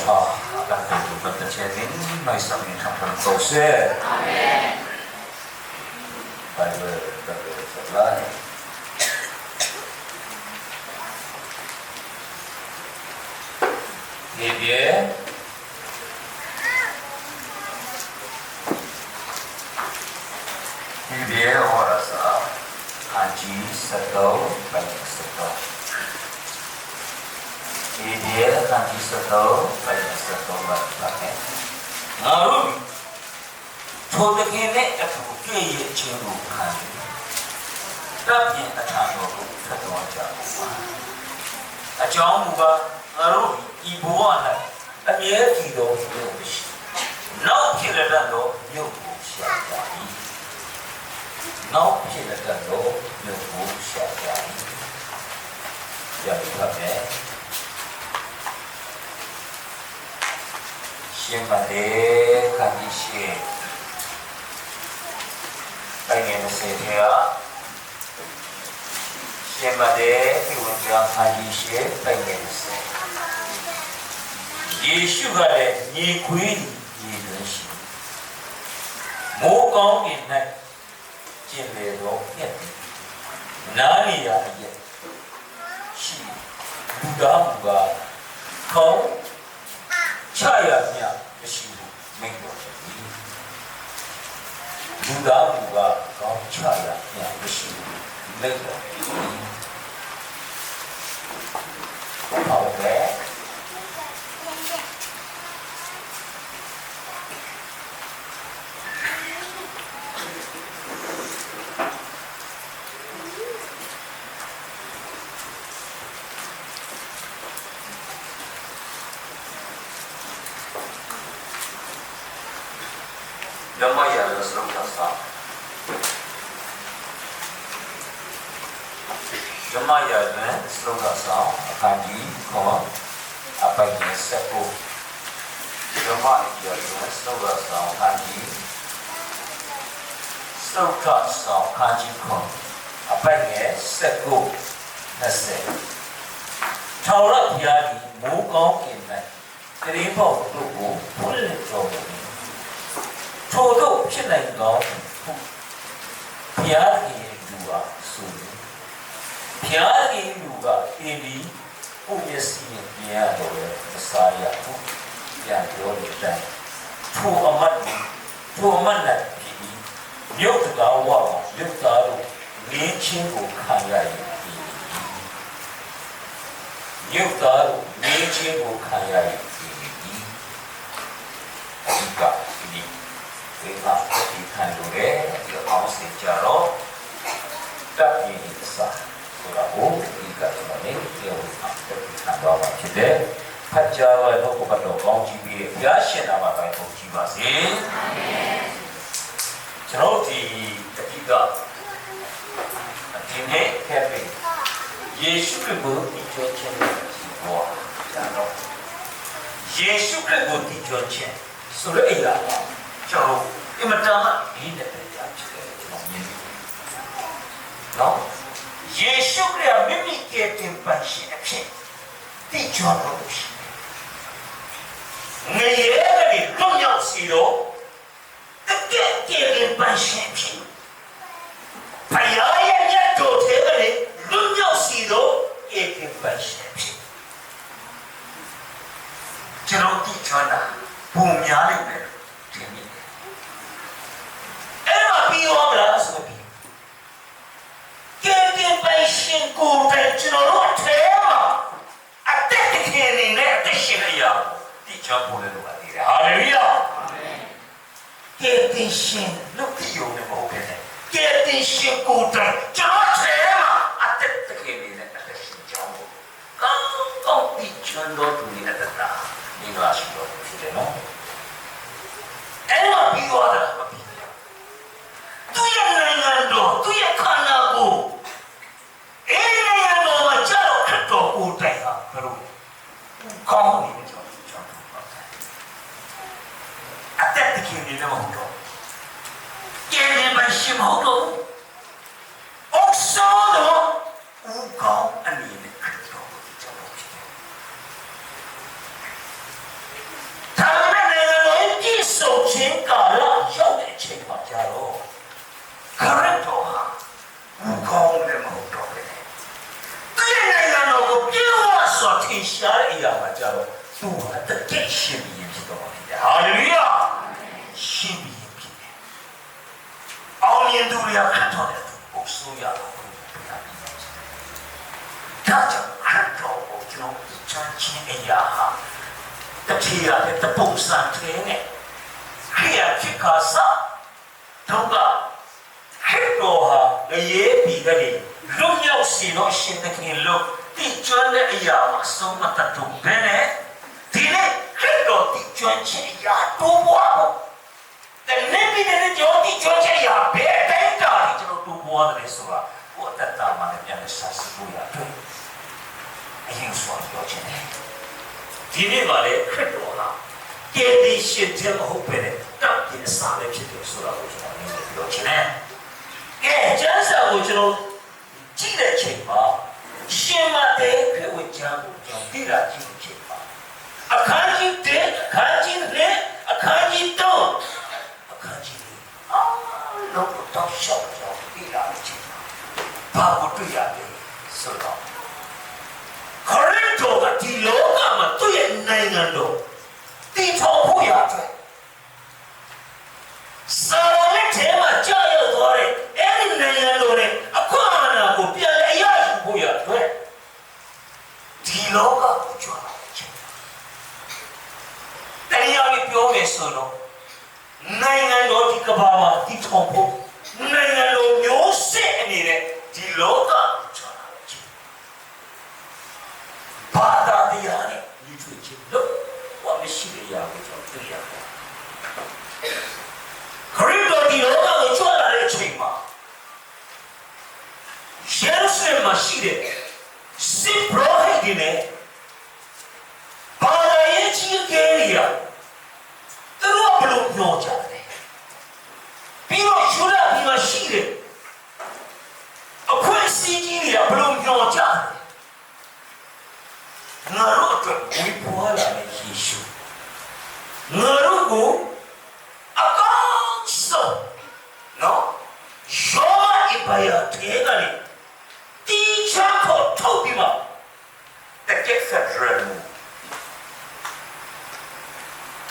他让对主本的前面来生命上的走线。拜拜，拜拜，拜拜。别别。别我了啥？看几十头，百十头。别看几十头，百十头了，那个。那路，抽的给那个土最也进入看。这边的长路他多讲话，讲话那路一不完了，也提到有些，老皮的人都有下家里。နောက်ဖြစ်တဲ့တော့မြို့ကိုရှာကြတယ်။ရပြီပါမယ်။ရှင်မလေးခန္ဒီရှိတိုင်းငယ်စေတည်းရှင်မလေးဒီဝန်ကြောင့်ခန္ဒီရှိတိုင်းငယ်စေယေရှုကလည်းညီခွေးညီလွင်ရှိမိုးကောင်းနေ၌ကျင်လေတော့မြတ်တယ်နားနေရရဲ့ရှိလူသားမူကခေါင်းချရမြမရှိဘူးမိတ်တော်တယ်လူသားမူကခေါင်းချရမြမရှိဘူးမိတ်တော်တယ်ဟုတ်ကဲ့ဓမ္မရာဇစရုပ်သာဓမ္မရာဇစရုပ်သာအခန်းကြီး9အပိုင်19ဓမ္မရာဇစရုပ်သာအခန်းကြီးစရုပ်သာအခန်းကြီး9အပိုင်19 20ထောရဘုရားဒီမိုးကောင်းခင်၌တရင်ပေါတို့ကိုဖွင့်လှစ်တော်မူထို့သောဖြစ်နိုင်သောဘုရားခင်လူဟာဆိုတယ်ဘုရားခင်လူကအင်းဒီဘုမျက်စိနဲ့မြင်ရတော့လေမစားရဘူးပြန်ပြောနေတယ်ထိုအမတ်နဲ့ဖြစ်ပြီးမြို့တကားဝါမှာမြို့သားတို့ငင်းချင်းကိုခံရရင်မြို့သားတို့ငင်းချင်းကိုခံရရင်ဒီကဒီမှာဒီခံလို့လေဒီအောင်စင်ကြတော့တပ်ရင်းစားဆိုတာကိုဒီကတော့လည်းပြောအောင်ခံတော့ပါဖြစ်တယ်ဖတ်ကြားတော့ဘုရားတော်ကောင်းကြီးပြီးဘုရားရှင်နာမှာပဲပုံကြည့်ပါစေအာမင်ကျွန်တော်ဒီတတိကဒီနေ့ခက်ပြီယေရှုခရစ်ကိုဒီချောခြင်းကိုဟောတာတော့ယေရှုခရစ်ကိုဒီချောခြင်းဆိုရအဲ့ဒါကျွန်တော်အမတန်ဒီတဲ့တရားဖြစ်တယ်ကျွန်တော်မြင်တယ်နော်ယေရှုခရစ်မိမိကတည်းကပတ်ရှိအဖြစ်တိကျတော့ရှိငရေကနေတော့ရောက်စီတော့တကယ်ကတည်းကပတ်ရှိဖြစ်ဖယားရဲ့မြတ်တော်တဲ့ကနေလွတ်ရောက်စီတော့ကတည်းကပတ်ရှိဖြစ်ကျွန်တော်တိကျတာပုံများနေတယ်ပြီးသွားမလားဆိုပြီးကဲတင်ပိုင်ရှင်ကိုယ်တိုင်ကျွန်တော်တို့အထဲမှာအသက်တကယ်နေနဲ့အသက်ရှင်နေရဒီချမ်းပေါ်လို့ပါတယ်ဟာလေလုယာအာမင်ကဲတင်ရှင်လို့ပြောနေမဟုတ်ပဲကဲတင်ရှင်ကိုယ်တိုင်ကျွန်တော်အထဲမှာအသက်တကယ်နေနဲ့အသက်ရှင်ကြောင်းကောင်းဒီချမ်းတော်သူနေတတ်တာဒီလိုရှိတော့ဖြစ်တယ်နော်အဲ့တော့ပြီးသွားတာသူရဲ့နိုင်ငံတော်သူရဲ့ခန္ဓာကိုယ်အဲ့ဒီနိုင်ငံတော်မှာကြောက်ခတ်တော်ကိုယ်တိုင်ဟာဘယ်လိုကောင်းနေကြကြောက်အသက်တခင်နေလည်းမဟုတ်တော့ကျန်နေပါရှိမဟုတ်တော့အောက်ဆောတော့ဦးကောင်းအနေနဲ့ခတ်တော်ကိုကြောက်ဖြစ်တယ် င်ရှားတဲ့အရာမှာကြတော့သူဟာတကယ်ရှင်ဘီရင်ဖြစ်တော်ပါလေဟာလေလုယာရှင်ဘီရင်ဖြစ်တယ်အောင်မြင်သူတွေကခတ်တော်တယ်ပုတ်ဆိုးရတော့ဘုရားပြီးတော့ဒါကြောင့်ခတ်တော်ကိုကျွန်တော်ချမ်းချင်းအရာဟာတတိယတဲ့တပုံစံတဲ့နဲ့ခရိယာဖြစ်ခါစားတော့ကခရစ်တော်ဟာရေးပြီးကြတယ်လူမျိုးစီလို့ရှင်တခင်လို့တိကျွမ်းတဲ့အရာမှာဆုံးမတတ်တော့ဘယ်နဲ့ဒီနေ့ခရစ်တော်တိကျွမ်းခြင်းအရာတိုးပွားဖို့တနေ့ပြီးတဲ့ကြောတိကျွမ်းခြင်းအရာဘယ်တိုင်းတာကျွန်တော်တိုးပွားတယ်ဆိုတာဟိုတတ်တာမှလည်းပြန်ဆက်စလို့ရတယ်အရင်ဆိုတော့ခြင်းတယ်ဒီနေ့ပါလေခရစ်တော်ဟာကယ်တင်ရှင်တဲ့မဟုတ်ပဲတောက်ပြအစားလည်းဖြစ်တယ်ဆိုတာကိုကျွန်တော်ပြောချင်တယ်ကဲကျမ်းစာကိုကျွန်တော်ကြည့်တဲ့ချိန်မှာရှင်မတဲ့ခေဝချမ်းကိုကျွန်တော်သိလာကြည့်တဲ့ချိန်မှာအခန်းကြီး1အခန်းကြီး2အခန်းကြီး3အခန်းကြီး4လုံးတော့ရှော့တော့သိလာတဲ့ချိန်မှာဘာကိုတွေ့ရလဲဆိုတော့ခရစ်တော်ကဒီလောကမှာသူ့ရဲ့နိုင်ငံတော်တည်ထောင်ဖို့ရတယ်စာရင်းထဲမှာကြာရောက်သွားတယ်အဲ့ဒီနိုင်ငံတော်နဲ့အခွင့်အာဏာကိုပြန်လဲရယူဖို့ရတယ်ဒီလောကကိုကြွလာတဲ့ချိန်တရားပြီးပြောမယ်ဆိုတော့နိုင်ငံတော်ဒီကမ္ဘာမှာတည်ထောင်ဖို့နိုင်ငံတော်မျိုးစစ်အနေနဲ့ဒီလောကကိုကြွလာတဲ့ချိန်ဘာသာတရားနဲ့ဒီတွေ့ချင်းလို့ဘာမရှိတဲ့ရာကိုကျွန်တော်တွေ့ရတယ်ခရစ်တော်ဒီလောကကိုကြွလာတဲ့အချိန်မှာယေရုရှလင်မှာရှိတဲ့စစ်ပရောဟိတ်တွေနဲ့ဘာသာရေးကြီးကဲတွေကသူတို့ဘလို့ပြောကြတယ်ပြီးတော့ယူဒပြည်မှာရှိတဲ့အဖွဲ့အစည်းကြီးတွေကဘလို့ပြောကြတယ်ငါတို့အတွက်ဝိပွားလာတဲ့ယေရှုငါတို့ကိုအကောင်းဆုံးနော်ယောအဘယတေကလေးတီချာကိုထုတ်ပြီးမှတကယ်ဆက်ရမှု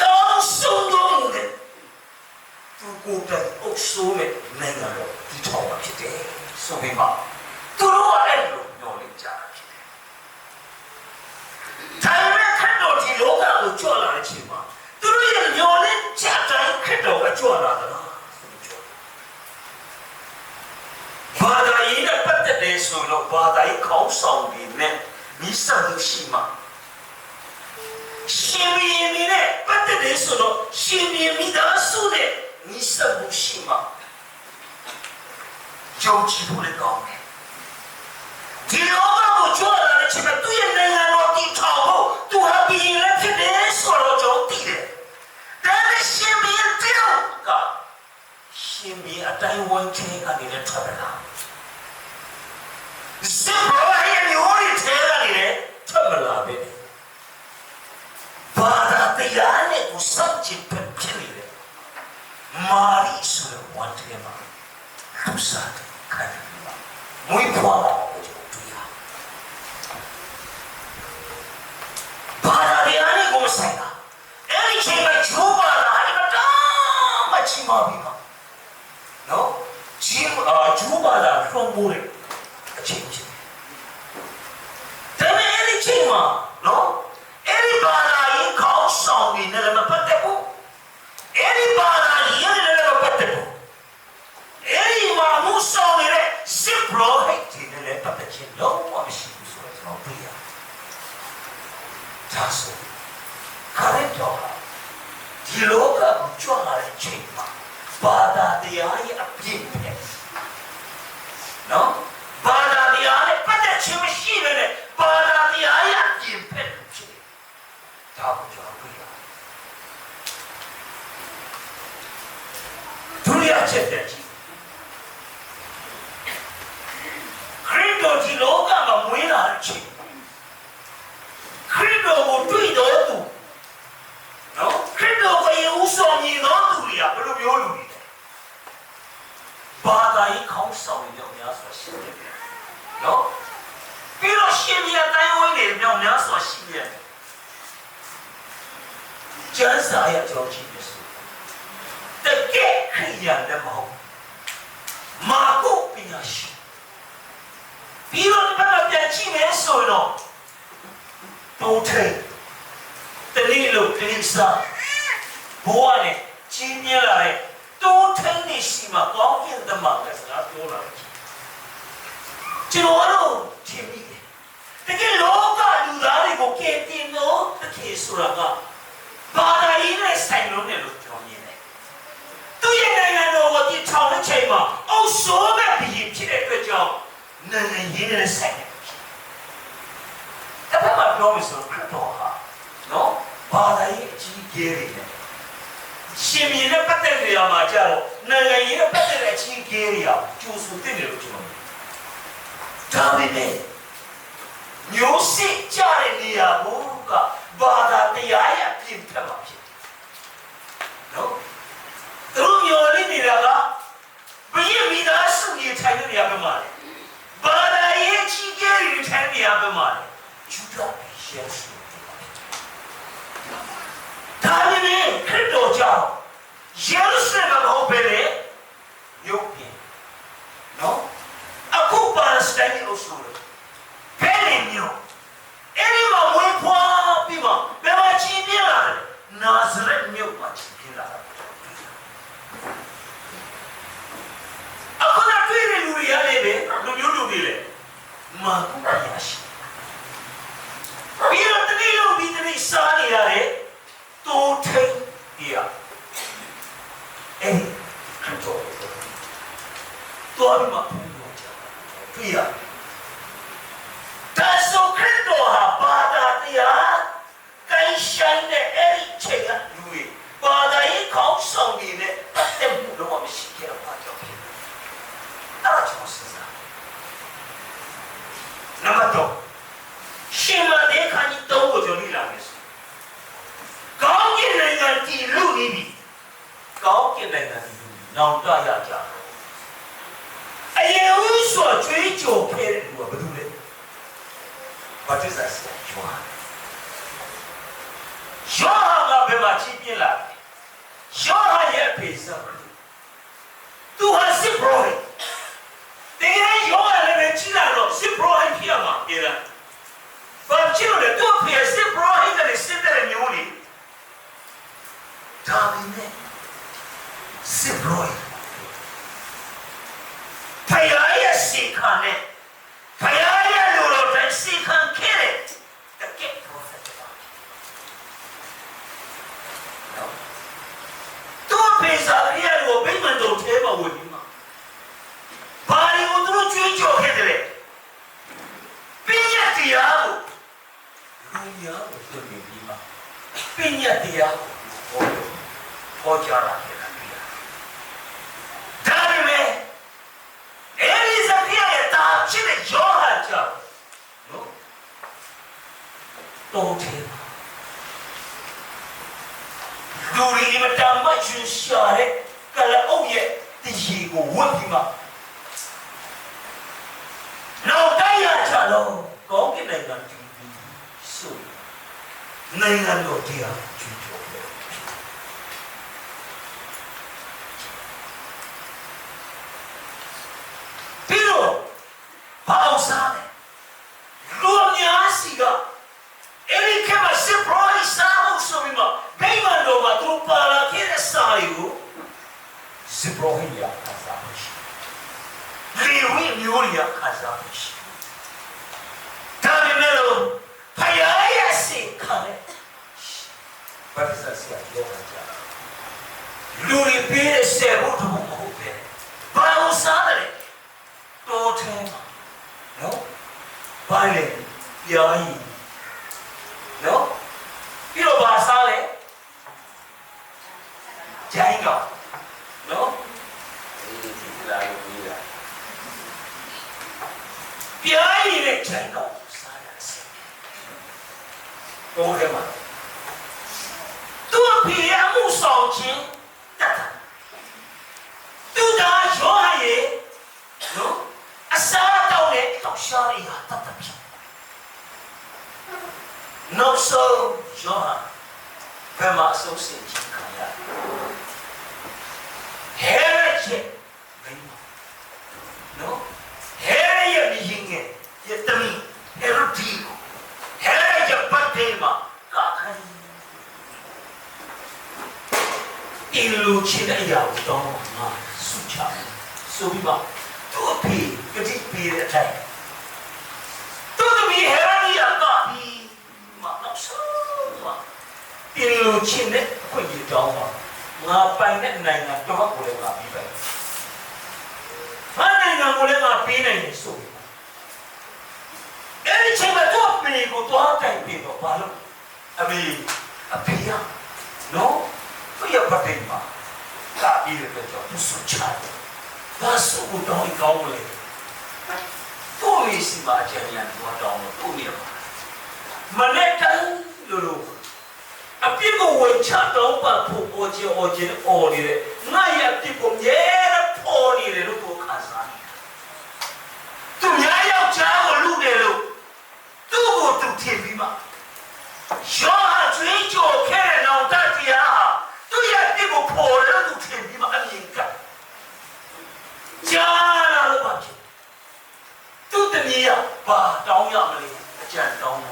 ကောင်းဆုံးတော့တဲ့သူကိုယ်တိုင်အုပ်စိုးတဲ့နိုင်ငံတော်ဒီထောင်မှာဖြစ်တယ်ဆိုပြီးမှသူတို့အဲ့လိုပြောနေကြတာဖြစ်တယ်ဒါပေမဲ့ခရစ်တော်ဒီလောကကိုကြွလာတဲ့အချိန်မှာသူတို့ရဲ့မျောလင့်ချက်တိုင်းခရစ်တော်ကကြွလာတာလားဘာသာရေးနဲ့ပတ်သက်တဲ့ဆိုတော့ဘာသာရေးခေါင်းဆောင်တွေနဲ့မိဆန်လို့ရှိမှရှင်ဘီရင်နဲ့ပတ်သက်တဲ့ဆိုတော့ရှင်ဘီရင်မိသားစုနဲ့မိဆန်လို့ရှိမှကြောက်ကြည့်ဖို့လည်းကောင်းတယ်ဒီလောကကိုကြွလာတဲ့ချိန်မှာသူ့ရဲ့နိုင်ငံတော်တည်ထောင်ဖို့သူဟာဘီရင်လည်းဖြစ်တယ်ဆိုတော့ကြောက်တည်တယ်ဒါနဲ့ရှင်ဘီရင်တယောက်ကရှင်ဘီအတိုင်းဝန်ချေကနေလည်းထွက်လာစစ်ဘရောဟိတ်မျိုးတွေထဲကနေလည်းထွက်လာပဲဘာသာတရားနဲ့ကိုစัจจิဖြစ်နေတယ်မာရီဆိုတဲ့ဝန်ထဲမှာလူစားတယ်ခံရမှာမွေးဖွားလာကိုတွေ့ရဘာသာတရားနဲ့ကိုဆိုင်တာအဲ့ဒီချိန်မှာဂျိုးပါလာအဲ့တော့မချီမပြီးပါနော်ဂျိုးပါလာဖုံးမိုးတယ်အချိန်ချင်းဒါပေမဲ့အဲ့ဒီချိန်မှာနော်အဲ့ဒီဘာသာရေးခေါင်းဆောင်တွေနဲ့လည်းမပတ်သက်ဘူးအဲ့ဒီဘာသာရေးနဲ့လည်းမပတ်သက်ဘူးအဲ့ဒီမှာမူဆောင်နေတဲ့စစ်ဘရောဟိတ်တွေနဲ့လည်းပတ်သက်ခြင်းလုံးဝမရှိဘူးဆိုတော့ကျွန်တော်တွေ့ရတယ်ဒါဆိုခရစ်တော်ဒီလောကကိုကြွလာတဲ့ချိန်မှာဘာသာတရားရဲ့အပြည့်ပဲနော်ဘာသာတရားနဲ့ပတ်သက်ခြင်းမရှိတဲ့ဘာသာတရားရဲ့အပြည့်ပဲဖြစ်တယ်ဒါကိုကျွန်တော်တွေ့ရတယ်ဒုတိယချက်တည်းခရစ်တော်ဒီလောကမှာမွေးလာတဲ့ချိန်ခရစ်တော်ကိုတွေ့တော်သူနော်ခရစ်တော်ကိုယေဦးဆောင်မြင်တော်သူတွေကဘယ်လိုမျိုးလူတွေဘာသာရေးခေါင်းဆောင်တွေများစွာရှိတယ်နော်ပြီးတော့ရှင်ဘီအတိုင်းဝိုင်းတွေ မြောက်များစွာရှိရဲ့ကျမ်းစာရဲ့အကြောင်းကြီးပဲဆိုတကယ်ခရိယာလည်းမဟုတ်မာကုပညာရှိပြီးတော့ဘယ်မှာပြန်ကြည့်မယ်ဆိုတော့တိုးထိန်တနည်းလို့ကိစ္စဘဝနဲ့ကြီးမြဲလာတဲ့တိုးထိန်နေရှိမှာကောင်းကင်သမကစကားပြောလာတယ်ကျွန်တော်တို့ထင်မိတယ်တကယ်လောကလူသားတွေကိုကယ်တင်လို့တကယ်ဆိုတာကဘာသာရေးနဲ့ဆိုင်လို့နဲ့လို့ကျွန်တော်မြင်တယ်သူရဲ့နိုင်ငံတော်ကိုဒီထောင်တဲ့ချိန်မှာအုပ်စိုးမဲ့ဘုရင်ဖြစ်တဲ့အတွက်ကြောင့်နိုင်ငံရေးနဲ့ဆိုင်တယ်ဒါပေမဲ့ပြောမယ်ဆိုခရစ်တော်ဟာနော်ဘာသာရေးအကြီးကြီးတွေနဲ့ရှင်မြင်တဲ့ပတ်သက်နေရာမှာကြတော့နိုင်ငံရေးနဲ့ပတ်သက်တဲ့အကြီးကြီးတွေအောင်ကျိုးစုတင်တယ်လို့ကျွန်တော်ဒါပေမဲ့မျိုးစစ်ကြတဲ့နေရာကဘာသာတရားရဲ့အပြင်ဖက်မှာဖြစ်နော်သူမျိုးလေးနေတာကဘယ်ရမိသားစုကြီးထိုင်နေရမှာလဲဘာသာရေးကြီးကြီးတွေထိုင်နေရမှာလဲဂျူဒာယေရှုဒါပေမဲ့ခရစ်တော်ကြောင့်ယေရုရှလင်မှာဟုတ်ပဲလေရုပ်ပြင်နော်အခုပါလက်စတိုင်းလို့ဆိုလို့ဘယ်လိုမျိုးအဲ့ဒီမှာဝင်ဖွာပြီးမှဘယ်မှာချင်းပြလာလဲနာဇရက်မြို့မှာချင်းပြလာတာအခုတော့တွေ့တဲ့လူတွေရတယ်ပဲလူမျိုးလူတွေလေမာကုပညာရှိပြီးတော့တနေ့လုံးပြီးတနေ့စားနေရတယ်တိုးထိန်ပြရအဲ့ဒီခရစ်တော်တော်မှာပြရဒါဆိုခရစ်တော်ဟာဘာသာတရားကိုင်းဆိုင်တဲ့အဲ့ဒီချိန်ကလူတွေဘာသာရေးခေါင်းဆောင်တွေနဲ့ပတ်သက်မှုတော့မရှိခဲ့တော့ဘာကြောင့်လဲအဲ့ဒါကျွန်တော်စဉ်းစားနံပါတ်2ရှင်မတဲ့ခါကြီး3ကိုကျွန်တော်လေ့လာမယ်ဆိုကောင်းကင်နိုင်ငံတည်လူနေပြီကောင်းကင်နိုင်ငံတည်လူနောင်တရကြအယေဥဆိုကြွေးကြော်ခဲ့တဲ့လူကဘာလို့လဲဘာတစ္ဆာစယောဟန်ကဘယ်မှာချင်းပြလာယောဟန်ရဲ့ဖေစာသူဟာစစ်ဘရိုဟိတ်တေယောဟန်လည်းကြီးလာတော့စစ်ဘရိုဟိတ်ပြမှာပြည်လာဘာချင်လို့သူ့ဖေစစ်ဘရိုဟိတ်နဲ့စစ်တဲ့မျိုးလေးဒါပေမဲ့စစ်ဘရိုဟိတ်ဖယားရဲ့စီခံနဲ့ဖယားရဲ့လူတော်တိုင်းစီခံခဲ့တဲ့တကယ် prophet ပါနော်သူ့ဖေစာရဲ့လူကိုဘိမန်တော်ထဲမှာဝင်ပြီးမှဘာလို့သူတို့ကျွေးကြော်ခဲ့တယ်ပညာတရားကိုလူများကိုသိနေပြီးမှပညာတရားကိုဟောကြားတာခဲ့တာဒါပေမဲ့အဲ့ဒီဇဖေရဲ့တာချစ်တဲ့ယောဟန်ကြောင့်နော်တော်တယ်လူရီမတမ်းမချွန်ရှာတဲ့ကလအုပ်ရဲ့တရေကိုဝတ်ပြီးမှနောက်တိုင်းရချတော့ကောင်းကင်နိုင်ငံတည်ပြီးဆိုနိုင်ငံတော်တရားကျူးကျော်တယ်ပြီးတော့ဘာလို့စားလဲလူအများစီကအဲ့ဒီကမှစစ်ပရိုက်စားဖို့ဆိုပြီးမှဘိမန်တော်မှာသူပါလာခဲ့တဲ့စာတွေကိုစစ်ပရိုက်ရခါစားဖို့ရှိလေဝိမျိုးရခါစားဖို့ရှိဒါပေမဲ့လို့ဖယားရဲ့စိတ်ခါနဲ့ဘာဖြစ်ဆက်စီပြောတာကြာလူတွေပေးတဲ့ဆယ်ဖို့တော့မဟုတ်ပဲဘာလို့စားတယ်တော်တယ်နော်ဘာလဲပြားကြီးနော်ပြီးတော့ဘာစားလဲဂျိုင်းကနော်ဒီလာလို့ပြီးတာပြားကြီးနဲ့ဂျိုင်းကစားရစေတော်တယ်မှာသူ့ဖေရမှုဆောင်ခြင်းတတ်တာသူကရောဟန်ရဲ့နော်အစားတောက်နဲ့တောက်ရှားရတာတတ်တယ် so John Bema associate Kaya Heritage No Heritage Yinge Yetami Herutigo Heritage Patema Kakan Ilu China Yao Sucha Subiba Tupi Kati Pi attack To the be Heritage Ilu Chine, put you down. Not by that nine, I don't want to be back. I don't be so. Anything I don't be able to have people, follow. I mean, a pier. No? We are Patima. That is the job to such a that's so good on Gongway. Two is imagining what down to me. Manetta, Lulu. A people will chat over Popoji or Jin Ori. Naya people, yeah, pony the local Kazan. To Yaya Java Ludelo. Do go to Tibima. Show her to eat your care now that we are. Do ya people pour to Tibima and Yinka? Jana Lubaki. Do the Nia, but down Yamali, a jan down.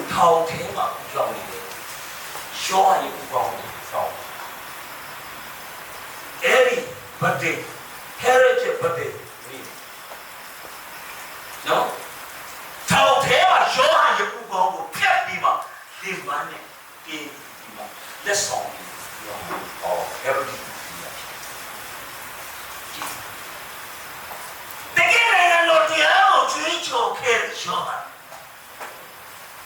How came up, Johnny? Show you wrong. Every birthday, heritage birthday. No? How came up, show you wrong. Kept him up. The money gave him up. Let's song of everything. The game not the hour to each your care, Sean.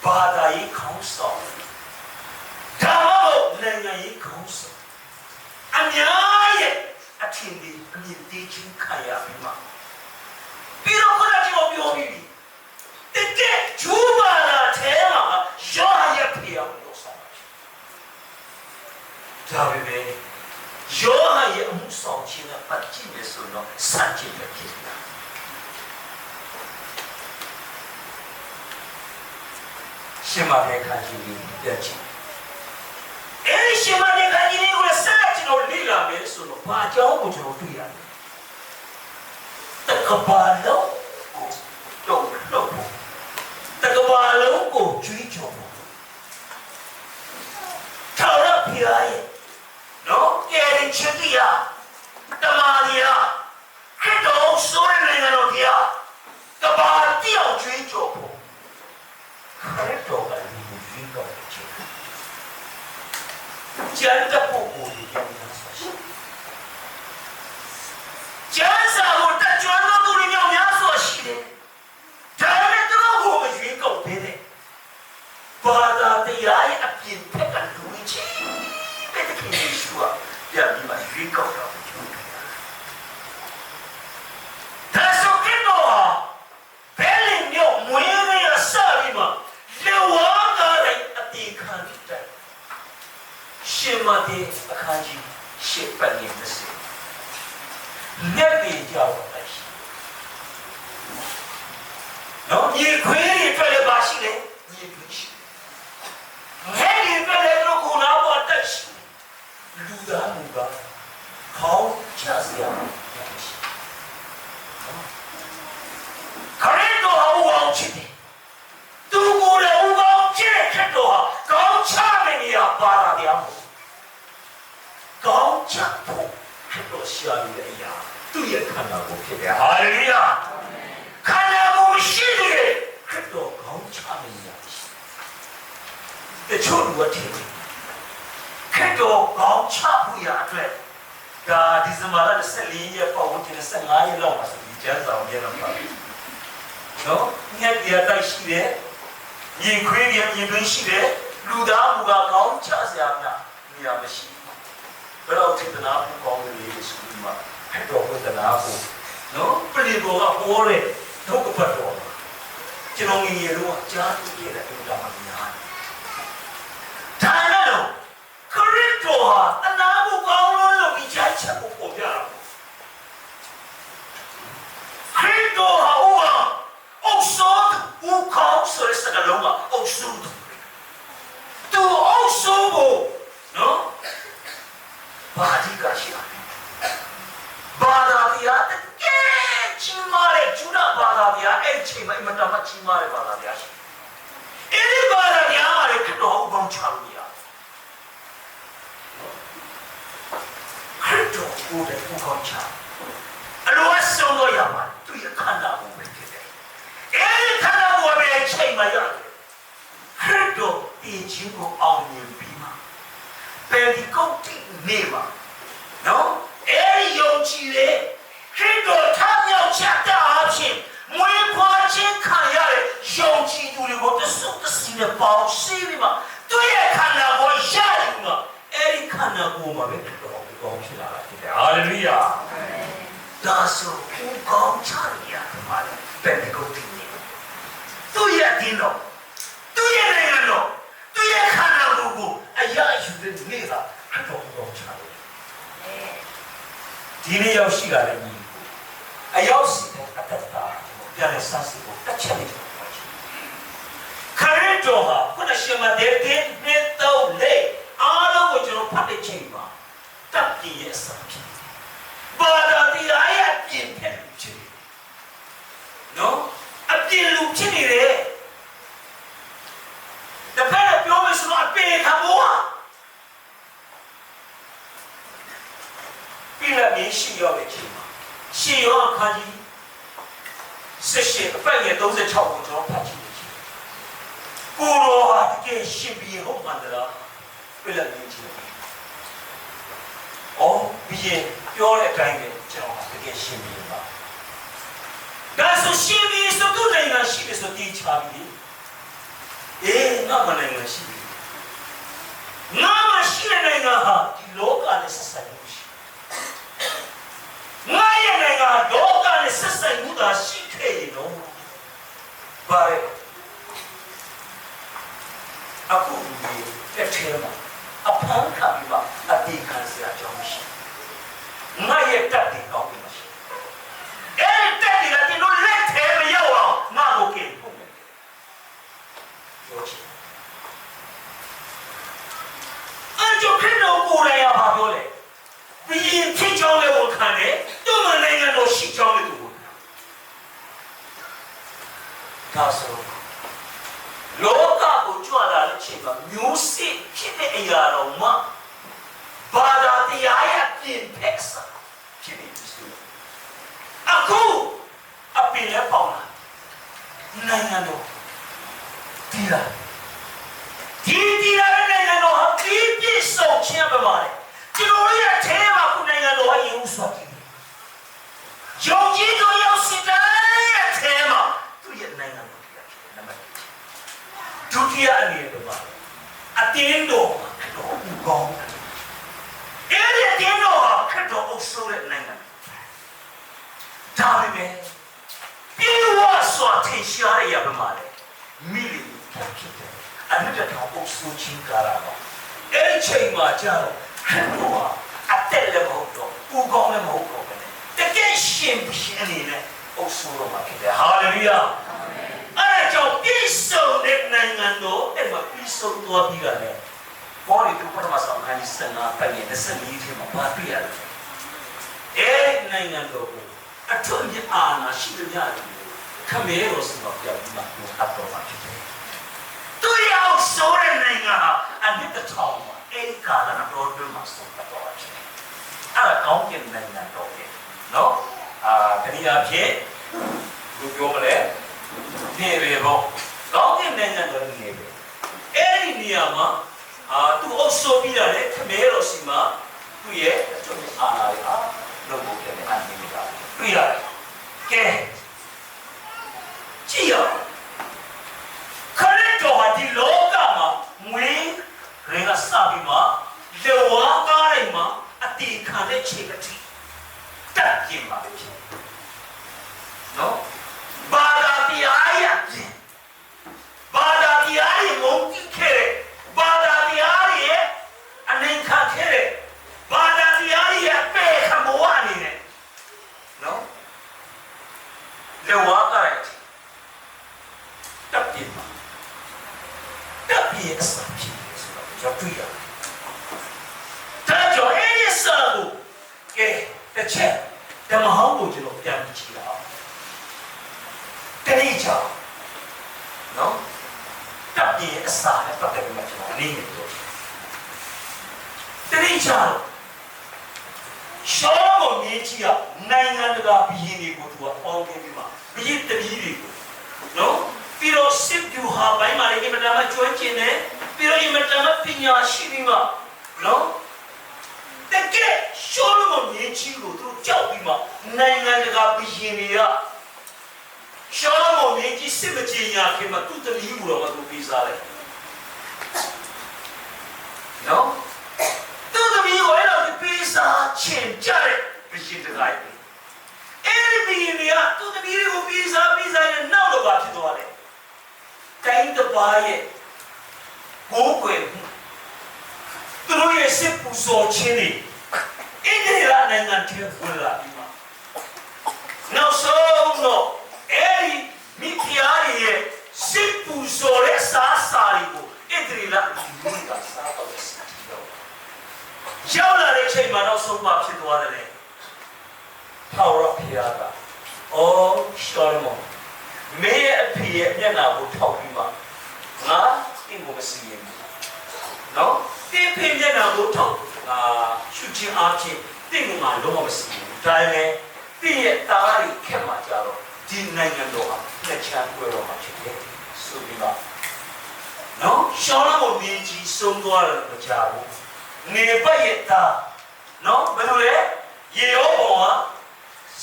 But I counsel. Come Lenny counsel. And I attended me teaching Kaya Bima. Birocratic of your baby. The dead Juba Tela, Joya Pia so much. Tabi, Joya Musonchina, but Jimis or not, such a kid. Shima Kaji, Yachi. Any Shima Kaji was searching or Lila Mesuno, Pajo, which will be the Cabalo, don't look. The Cabalo, go, Chicho. Tara Pia, no, getting Chitia, the Maria, Kiddo, Soren and Odia, the Bardio Chicho. Correct over the drink of the chicken. Janta Popo, the young man. Jansa would touch on the doing your yasso shit. Tell it to go with drink of pity. But the eye appeared pet and Luigi. Better can be sure there be my drink of the drink. That's okay, no. Belling your way a salima. Shimade Akaji, Shipani the same. Never job. No, you query Pelebashi, you wish. Heavy Pelego Kuna, touch Luda Muga, how Chazia. Correct, how won't you? Do good, who won't check it to her. Go charming your paradiam. Go chapo. Go shall you. Do you come up with it? Hallelujah. Kanabu Shiri. Go charming your. The children were taken. Kedo go chapu ya dread. God is a mother selling your phone to the same eye long as we just out here. No, yet the other she there. You create you don't see there. Luda Muga Kong Chazana, we are machine. But I'll take the Napu Kong the ladies who I talk with the Napu. No, pretty go up all it. No, but all. Jinongi Yellow, just to get at the Damayan. Tanano, correct to her, and Napu Kong will be judged for Yara. Credo, oh, so who comes to the Sagaloma, oh, soon. ကောင်းချလို့ရခရစ်တော်ကိုယ်တိုင်ပူကောင်းချအလိုအဆုံးတော့ရမှာသူရဲ့ခန္ဓာကိုယ်ပဲဖြစ်တယ်အဲဒီခန္ဓာကိုယ်ပဲချိန်မှရတယ်ခရစ်တော်ဒီချင်းကိုအောင်မြင်ပြီးမှပယ်ဒီကောက်တိနေမှာနော်အဲဒီယုံကြည်တဲ့ခရစ်တော်ထားမြောက်ချတာအဖြစ်မွေးဖွားခြင်းခံရတဲ့ယုံကြည်သူတွေကိုတဆုတစီနဲ့ပေါင်းစည်းပြီးမှသူရဲ့ခန္ဓာကိုရယူမှာအဲဒီခန္ဓာကိုယ်မှာပဲတော်တော်ကောင်းဖြစ်လာတာဖြစ်တယ်ဟာလေလုယာဒါဆိုကိုကောင်းချရမှာလေဘယ်ကိုတည်နေသူရဲ့ဒီတော့သူရဲ့နိုင်ငံတော်သူရဲ့ခန္ဓာကိုယ်ကိုအရာယူတဲ့နေတာတော်တော်ကောင်းချတယ်ဒီနေ့ရောက်ရှိလာတဲ့ညီအရောက်စီတဲ့အတ္တပြန်လဲစစီကိုတစ်ချက်လေးခရစ်တော်ဟာခုနရှိမှတဲ့နှစ်တော့လေအားလုံးကိုကျွန်တော်ဖတ်တဲ့ချိန်မှာတပ်ပြည့်ရဲ့အစာဖြစ်ဘာသာတရားရဲ့အပြင်ဖက်လူဖြစ်နေနော်အပြင်လူဖြစ်နေတယ်တပည့်ပြောမယ်ဆိုတော့အပေခမောပြည်လက်မြင်ရှိရောက်တဲ့ချိန်မှာရှေးရောအခါကြီး18အပတ်ငယ်36ကိုကျွန်တော်ဖတ်ကြည့်တယ်ကိုရောဟာတကယ်ရှင်ပြီးဟုတ်မှန်လားပြည်လက်မြင်ကြည့်တယ်အော်ဘီရင်ပြောတဲ့အတိုင်းပဲကျွန်တော်တကယ်ရှင်ပြီးပါဒါဆိုရှင်ပြီးဆိုသူ့နိုင်ငံရှိတယ်ဆိုတိချပြီအေးငါမနိုင်ငံရှိပြီငါမရှိတဲ့နိုင်ငံဟာဒီလောကနဲ့ဆက်ဆံမှုရှိငါရဲ့နိုင်ငံလောကနဲ့ဆက်ဆံမှုသာရှိခဲ့ရင်တော့ဘာလဲအခုဒီတစ်ထဲမှာအဖန်ခံပြီးမှအတိခံစရာကြောင်းမရှိငါရဲ့တက်တယ်ကောင်းပြီမရှိအဲ့တက်တယ်ကဒီလိုလက်ထဲမရောက်အောင်ငါ့ကိုကင်ဖို့ပြောချင်အဲ့ကြောင့်ခရစ်တော်ကိုယ်တိုင်ကဘာပြောလဲဘီရင်ဖြစ်ကြောင်းလည်းဝန်ခံတယ်သူ့မနိုင်ငံတော်ရှိကြောင်းလည်းသူဝန်ခံဒါဆိုလောကကိုကြွလာတဲ့အချိန်မှာမျိုးစစ်ဖြစ်တဲ့အရာတော်မှာဘာသာတရားရဲ့ပြင်ဖက်စာဖြစ်နေပြီဆိုအခုအပင်လည်းပေါလာနိုင်ငံတော်ဒီလာနိုင်ငံတော်ဟာပြည့်စုံခြင်းပဲပါလေကျွန်တော်ရဲ့အဲမှာခုနိုင်ငံတော်ဟာယေဟုစွာကြည့်ယုံကြည်သူရောက်စီတဲ့အဲမှာသူရဲ့နိုင်ငံတော်ဖြစ်တယ်နံပါတ်ဒုတိယအနေနဲ့ပါအတင်းတော်တော်ကောင်းအဲ့ဒီအတင်းတော်ဟာခရစ်တော်အုပ်စိုးတဲ့နိုင်ငံဒါပေမဲ့ပြေဝစွာထင်ရှားရပါမှာလေမိလီဖြစ်တယ်အမြတ်တော်အုပ်စိုးခြင်းကာရပါအဲ့ဒီချိန်မှာကြာတော့ခရစ်တော်ဟာအတက်လည်းမဟုတ်တော့ပူကောင်းလည်းမဟုတ်တော့ပဲတကယ်ရှင်အနေနဲ့အုပ်စိုးတော်မှာဖြစ်တယ်ဟာလေလုယာအဲ့ကြောင့်ပြည့်စုံတဲ့နိုင်ငံတော်အဲ့မှာပြည့်စုံသွားပြီးတာလေဘောရီတို့ပထမဆုံးခန်းကြီးစံနာပိုင်ရဲ့24ထဲမှာပါပြရတယ်အဲ့နိုင်ငံတော်ကိုအထွတ်မြတ်အာဏာရှိတဲ့များတယ်ခမဲတော်စံတော်ပြောင်းပြီးမှအပ်တော်မှာဖြစ်တယ်သူရောက်ဆိုတဲ့နိုင်ငံဟာအမြင့်တောင်မှာအဲ့ဒီကာလတော်တွင်မှာဆုံးတော်ဖြစ်တယ်အဲ့ဒါကောင်းကင်နိုင်ငံတော်ပဲနော်တနည်းအားဖြင့်ဘယ်ပြောမလဲနေပဲပေါ့ကောင်းကင်နိုင်ငံတော်နေပဲအဲ့ဒီနေရာမှာသူအုပ်ဆိုပြီးရတယ်ခမဲတော်စီမှာသူ့ရဲ့အထွတ်အာဏာရလုပ်ဖို့ပြန်အန်နေနေတာတွေ့ရတယ်ကဲကြည့်ရခရစ်တော်ဟာဒီလောကမှာမွေးရင်ကစပြီးမှလေဝါကားတိုင်းမှာအတိခံတဲ့ခြေကတိတက်ပြင်းပါပဲနော်ဘာသာတရားရဲ့ဘာသာတရားရဲ့ငုံကြည့်ခဲ့တဲ့ဘာသာတရားရဲ့အနေခံခဲ့တဲ့ဘာသာတရားရဲ့ပဲခမောအနေနဲ့နော်လေဝါကားတက်ပြင်းပါတက်ပြင်းအစဖြစ်ဆိုတော့ကျွန်တော်တွေ့ရတယ်ဒါကြောင့်အဲ့ဒီစာကိုကဲတစ်ချက်ဓမ္မဟောင်းကိုကျွန်တော်ပြန်ကြည့်ရအောင်တတိချောင်းနော်တပ်ပြ ပြည်အစာနဲ့ပတ်သက်ပြီးမှကျွန်တော်အနေနဲ့ပြောတတိချာရှောင်းကိုမြင်ကြည့်ရနိုင်ငံတကာဘီရင်တွေကိုသူကပေါင်းခဲ့ပြီးမှဘီရင်တပီးတွေကိုနော်ပြီးတော့စစ်ဗျူဟာပိုင်းမှာလည်းအင်မတန်မှကျွမ်းကျင်တယ်ပြီးတော့အင်မတန်မှပညာရှိပြီးမှနော်တကယ်ရှောင်းကိုမြင်ကြည့်လို့သူကြောက်ပြီးမှနိုင်ငံတကာဘီရင်တွေကရှောင်းကိုမြင်ကြည့်စစ်မကြေညာခင်မှာသူတပီးကိုတော့မသူပြီးစားတယ်နော်သူတပီးကိုအဲ့တော့ပြီးစားချင်းကြတဲ့ဘီရင်တကာကြီးအဲ့ဒီဘီရင်တွေကသူတပီးကိုပြီးစားရင်နောက်တော့ဘာဖြစ်သွားလဲတိုင်းတစ်ပါးရဲ့ကိုယ်ွယ်သူတို့ရဲ့စစ်ပူဇော်ခြင်းတွေအင်္ဂလိပ်နိုင်ငံထဲဝင်လာပြီးမှနောက်ဆုံးတော့အဲ့ဒီမိဖုရားရဲ့စစ်ပူဇော်တဲ့စားစာတွေကိုအင်္ဂလိပ်လူကစားတော့တယ်ရောက်လာတဲ့ချိန်မှာနောက်ဆုံးမှဖြစ်သွားတယ်လေထာဝရဘုရားကအော်ရှောလမုန်မင်းရဲ့အဖေရဲ့မျက်နှာကိုထောက်ပြီးမှငါအင်းကိုမစီရင်ဘူးနော်တင်းဖေမျက်နှာကိုထောက်ရှုချင်းအားဖြင့်တင်းကမှလုံးဝမစီရင်ဘူးဒါပေမဲ့တင်းရဲ့တားရီခက်မှကြတော့ဒီနိုင်ငံတော်ဟာလက်ချမ်းပွဲတော်မှာဖြစ်တယ်ဆိုပြီးတော့နော်ရှောလမုန်မင်းကြီးဆုံးသွားတယ်မကြဘူးနေပတ်ရဲ့သားနော်ဘယ်လိုလဲရေရောပေါ်မှာ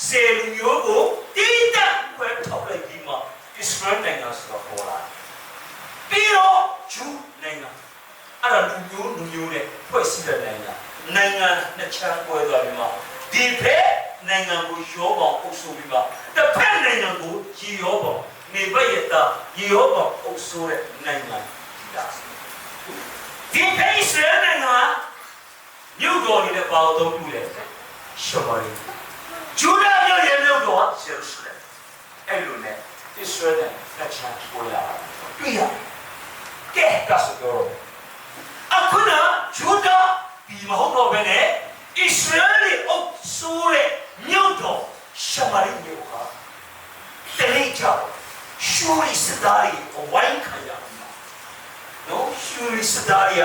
စေလူမျိုးကိုတိတက်ခွဲထုတ်လိုက်ပြီးမှဣသရေလနိုင်ငံဆိုတော့ပေါ်လာပြီးတော့ဂျူးနိုင်ငံအဲ့ဒါလူမျိုးနဲ့ဖွဲ့စည်းတဲ့နိုင်ငံနှစ်ချမ်းကွဲသွားပြီးမှဒီဖက်နိုင်ငံကိုရောပေါင်းအုပ်စုပြီးမှတစ်ဖက်နိုင်ငံကိုရေရောပေါင်းနေပတ်ရဲ့သားရေရောပေါင်းအုပ်စုတဲ့နိုင်ငံဒီဖက်ဣသရေလနိုင်ငံမြို့တော်နေတဲ့ဘာလို့သုံးပြုလဲရှမာရိဂျူဒာမြို့ရဲ့မြို့တော်ယေရုရှလင်အဲ့လိုနဲ့ဣသရေလလက်ချမ်းပေါ်လာတွေ့ရကဲကဆိုတော့အခုနဂျူဒာဒီမဟုတ်တော့ဘဲနဲ့ဣသရေလအုပ်စုရဲ့မြို့တော်ရှမာရိမြို့ဟာတလိကြောင့်ရှူရီစတာရီဝိုင်းခံရမှာနော်ရှူရီစတာရီ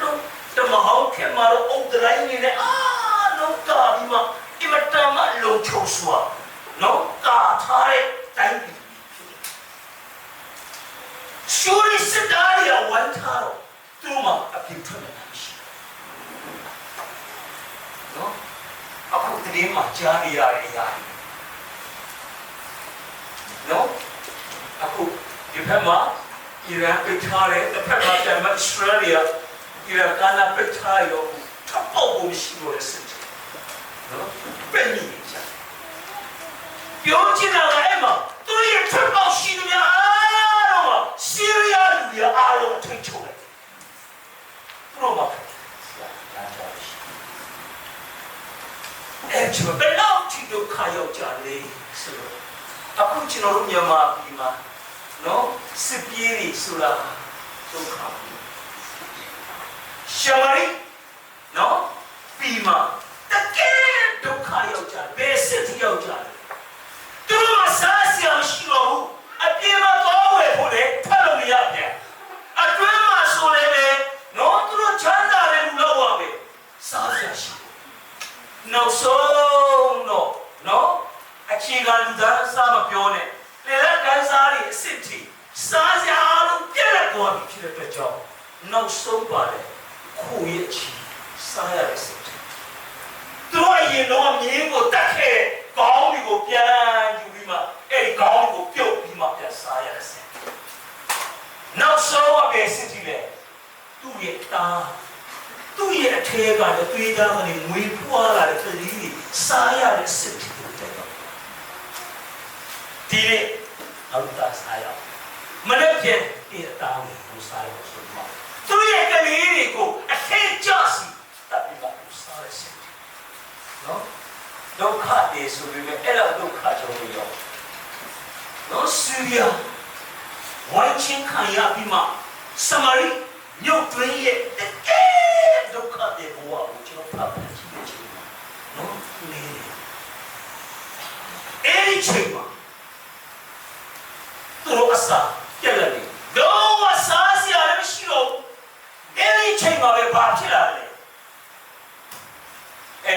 လုံးတမဟောင်းခင်မှာတော့အုတ်တိုင်းနေနဲ့လုံးကာပြီးမှအမတမလုံချုံစွာနော်ကာထားတဲ့တိုင်းပြည်ရှူရီစတာရီဝိုင်းထားတော့သူ့မှာအပြည့်ထွက်နေတာရှိနော်အခုတည်းမှာကြားရတဲ့အရာနော်အခုဒီဘက်မှာအီရန်ပိတ်ထားတယ်တစ်ဖက်မှာပြန်မဣသရေလဒီကနာပိတ်ထားရောထပ်ပေါက်ဖို့ရှိလို့စစ်နော်ပြန်နေကြပြောချင်တာကအဲ့မှာသူရဲ့ထပ်ပေါက်ရှိနေအားတော့ဆီးရီးယားလူတွေအားလုံးထိတ်ချုံတယ်ဘုရားအဲ့ကျဘယ်လောက်ထိဒုက္ခရောက်ကြလဲဆိုတော့အခုကျွန်တော်တို့မြန်မာပြည်မှာနော်စစ်ပြေးတွေဆိုတာဒုက္ခရှမာရိနော်ပြီးမှတကယ်ဒုက္ခရောက်ကြဘယ်စစ်တီရောက်ကြလဲသူတို့စားစရာမရှိတော့ဘူးအပြေမှာသွားဝယ်ဖို့လေဖတ်လို့မရပြန်အတွင်းမှာဆိုလည်းပဲနော်သူတို့ချမ်းသာတယ်လို့လောက်ပါပဲစားစရာရှိနောက်ဆုံးတော့နော်အခြေခံလူသားစားမပြောနဲ့လေလက်ကန်းစားတွေအစ်စ်တီစားစရာလို့ပြက်လက်သွားပြီဖြစ်တဲ့အတွက်ကြောင့်နောက်ဆုံးပါတယ်ခုရဲ့ချီစားရတဲ့စိတ်သူတို့အရင်တော့မြင်းကိုတက်ခဲ့ကောင်းဒီကိုပြန်ယူပြီးမှအဲ့ဒီကောင်းကိုပြုတ်ပြီးမှပြန်စားရတဲ့စိတ်နောက်ဆုံးအပဲစိတ်ကြီးလေသူ့ရဲ့တာသူ့ရဲ့အထဲကလည်းသွေးသားကနေငွေဖွာလာတဲ့ကလေးကြီးစားရတဲ့စိတ်ကြီးတဲ့တော့ဒီနေ့အောက်တာစားရမနေ့ကဒီအသားကိုစားရဆိုမှသူရဲ့ကလေးတွေကိုအထင်ကျစီတပ်ပြီးပါစားရစေနော်ဒုက္ခတွေဆိုပြီးအဲ့လိုဒုက္ခကြောင့်ရောနော်ဆီးရီးယားဝိုင်းချင်းခံရပြီးမှစမာရိမြို့တွင်းရဲ့တကယ်ဒုက္ခတွေဘဝကိုကျွန်တော်ဖတ်ကြည့်နေချင်နော်နေအဲ့ဒီချိန်မှာသူတို့အစာပြက်လက်နေ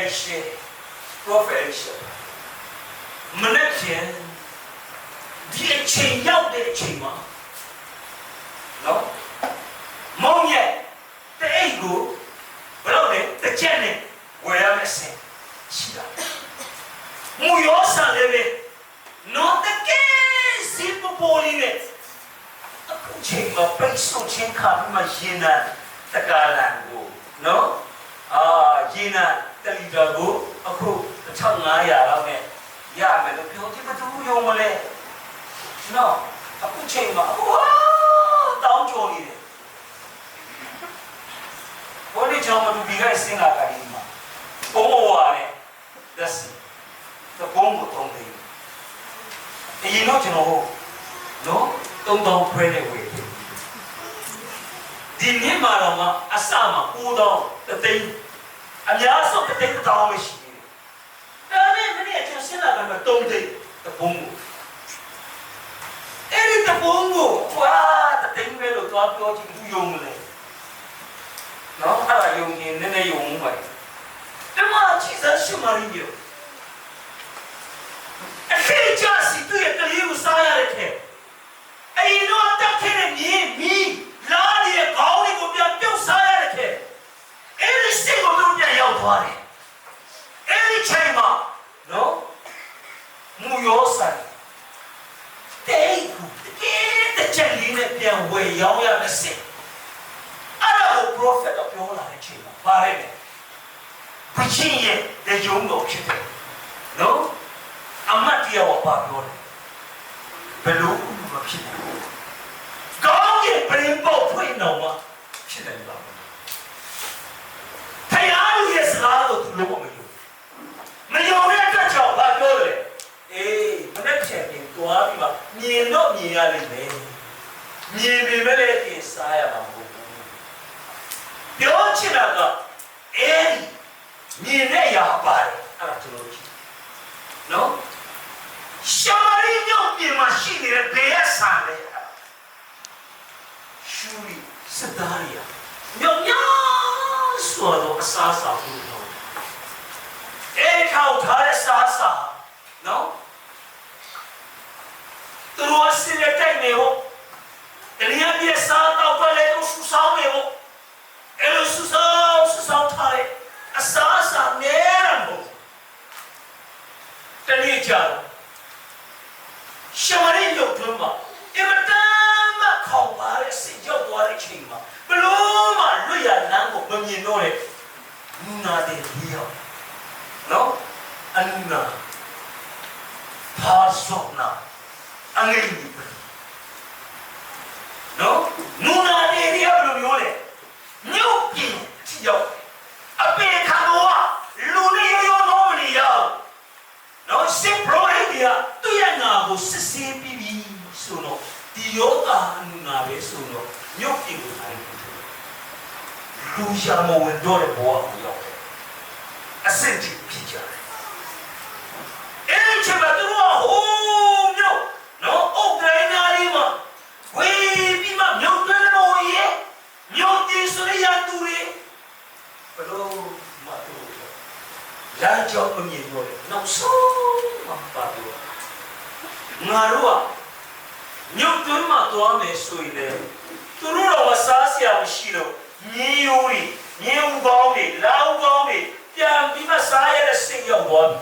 Elisha Prophet Elisha မနေ့ကဒီအချိန်ရောက်တဲ့အချိန်မှာနော်မောင်ရဲ့တဲ့အိတ်ကိုဘယ်လိုလဲတစ်ချက်နဲ့ဝယ်ရမယ်စင်ရှိတာမူရောဆန်လည်းပဲနော်တကယ်စီပပိုလီနဲ့အခုချိန်မှာပိတ်ဆို့ချင်းခါပြီးမှရင်နာတကားလန်ကိုနော်ရင်နာတလီတာကိုအခု1500လောက်နဲ့ရမယ်လို့ပြောဒီဘသူယုံမလဲနော်အခုချိန်မှာတောင်းကြနေတယ်ဘောဒီချောင်းမတူပြီးခဲ့စင်လာကြရင်မှာဘုံဝါနဲ့လက်စီတဘုံကိုတုံးတယ်အရင်တော့ကျွန်တော်ဟုတ်နော်3000ဖွဲနဲ့ဝေတယ်ဒီနေ့မှာတော့မှအစမှာ9000တသိန်းအများဆုံးတသိန်း1000ပဲရှိတယ်ဒါနဲ့မနေ့ကကျွန်တော်စင်လာကြမှာ3သိန်းတဘုံကိုအဲ့ဒီတဘုံကိုကွာတသိန်းပဲလို့သွားပြောချင်သူယုံမလဲနော်အဲ့ဒါယုံရင်နည်းနည်းယုံမှုပါဒီမှာချစ်စရှိမရင်းရောအခက်ကြစီသူရဲ့ကလေးကိုစားရတဲ့ထဲအရင်တော့တက်ခဲ့တဲ့မြေမီလာတဲ့ခေါင်းလေးကိုပြန်ပြုတ်စားရတဲ့ထဲအဲ့ဒီစိတ်ကိုသူပြန်ရောက်သွားတယ်အဲ့ဒီချိန်မှာနော်မူရောဆိုင်တဲ့ကူတဲ့ချက်လေးနဲ့ပြန်ဝယ်ရောင်းရတဲ့စိတ်အဲ့ဒါကို prophet ကပြောလာတဲ့ချိန်မှာပါလိုက်တယ်ဘုချင်းရဲ့တဲ့ယုံတော်ဖြစ်တယ်နော်အမတ်တရားကိုပါပြောတယ်ဘယ်လိုမှဖြစ်ဘူးကောင်းကင်ပြင်ပေါ်ဖွင့်တော့မှဖြစ်တယ်ပါဖယားရဲ့စကားကိုသူလုံးဝမယုံတဲ့အတွက်ကြောင့်ဘာပြောလဲအေးမနေ့ချက်ပြင်တွားပြီးမှမြင်တော့မြင်ရလိမ့်မယ်မြင်ပေမဲ့လည်းပြင်စားရမှာမဟုတ်ဘူးပြောချင်တာကအေးမြင်တဲ့ရပါတယ်အဲ့ဒါကျွန်တော်ကြည့်နော်ရှာရီညောင်းပြင်မှာရှိနေတဲ့ဘေးဆန်လေရှူရီစတာရီယာညောင်းညောင်းဆိုတော့အစားစားဘူးတော့အဲ့ထောက်ထားတဲ့စားစားနော်သူတို့စီလက်တိုက်နေဟုတ်တနည်းပြစားတော့ပဲလေသူစူဆောင်းနေဟုတ်အဲ့လိုစူဆောင်းထားတဲ့အစားစားနေရမို့တနည်းကြတော့ရှမရီရုပ်ထုံးမှာအမတန်မှခေါင်းပါတဲ့စိတ်ကြောက်သွားတဲ့ချိန်မှာဘလို့မှလွတ်ရလမ်းကိုမမြင်တော့တဲ့နူနာတဲ့ဒီရောက်နော်အနူနာပါစောနာအငိမ့်ပြီနော်နူနာတဲ့ဒီရောက်လို့ပြောတယ်ညုတ်ပြင်းချီရောက်အပေခံတော့လူနေရောတော့မနေရောက်နော်စစ်ပရိုအိုင်ဒီယာသူရငါကိုစစ်ဆေးပြီးပြီဆိုတော့ဒီယောဂအနုနာပဲဆိုတော့ညုတ်ပြကိုနိုင်လူရှာမဝင်တော့တဲ့ဘဝကိုရောက်တယ်အစစ်တီဖြစ်ကြတယ်အဲ့ဒီချက်မှာသူတို့ဟိုးမြို့နော်အုတ်တိုင်းနာလေးမှာဝေးပြီးမှမြို့တွင်းလို့ရဲ့မြို့ကြီးဆိုရတူတွေဘလို့မတူလမ်းကြောင်းအမြင်တော့တယ်နောက်ဆုံးမှာပါတော့ငါတို့ကမြုပ်သွင်းမှသွားမယ်ဆိုရင်လည်းသူတို့တော့စားစရာမရှိတော့မြေယိုးတွေမြေဦးကောင်းတွေလောင်းကောင်းတွေပြန်ပြီးမှစားရတဲ့စိတ်ရောက်သွားပြီ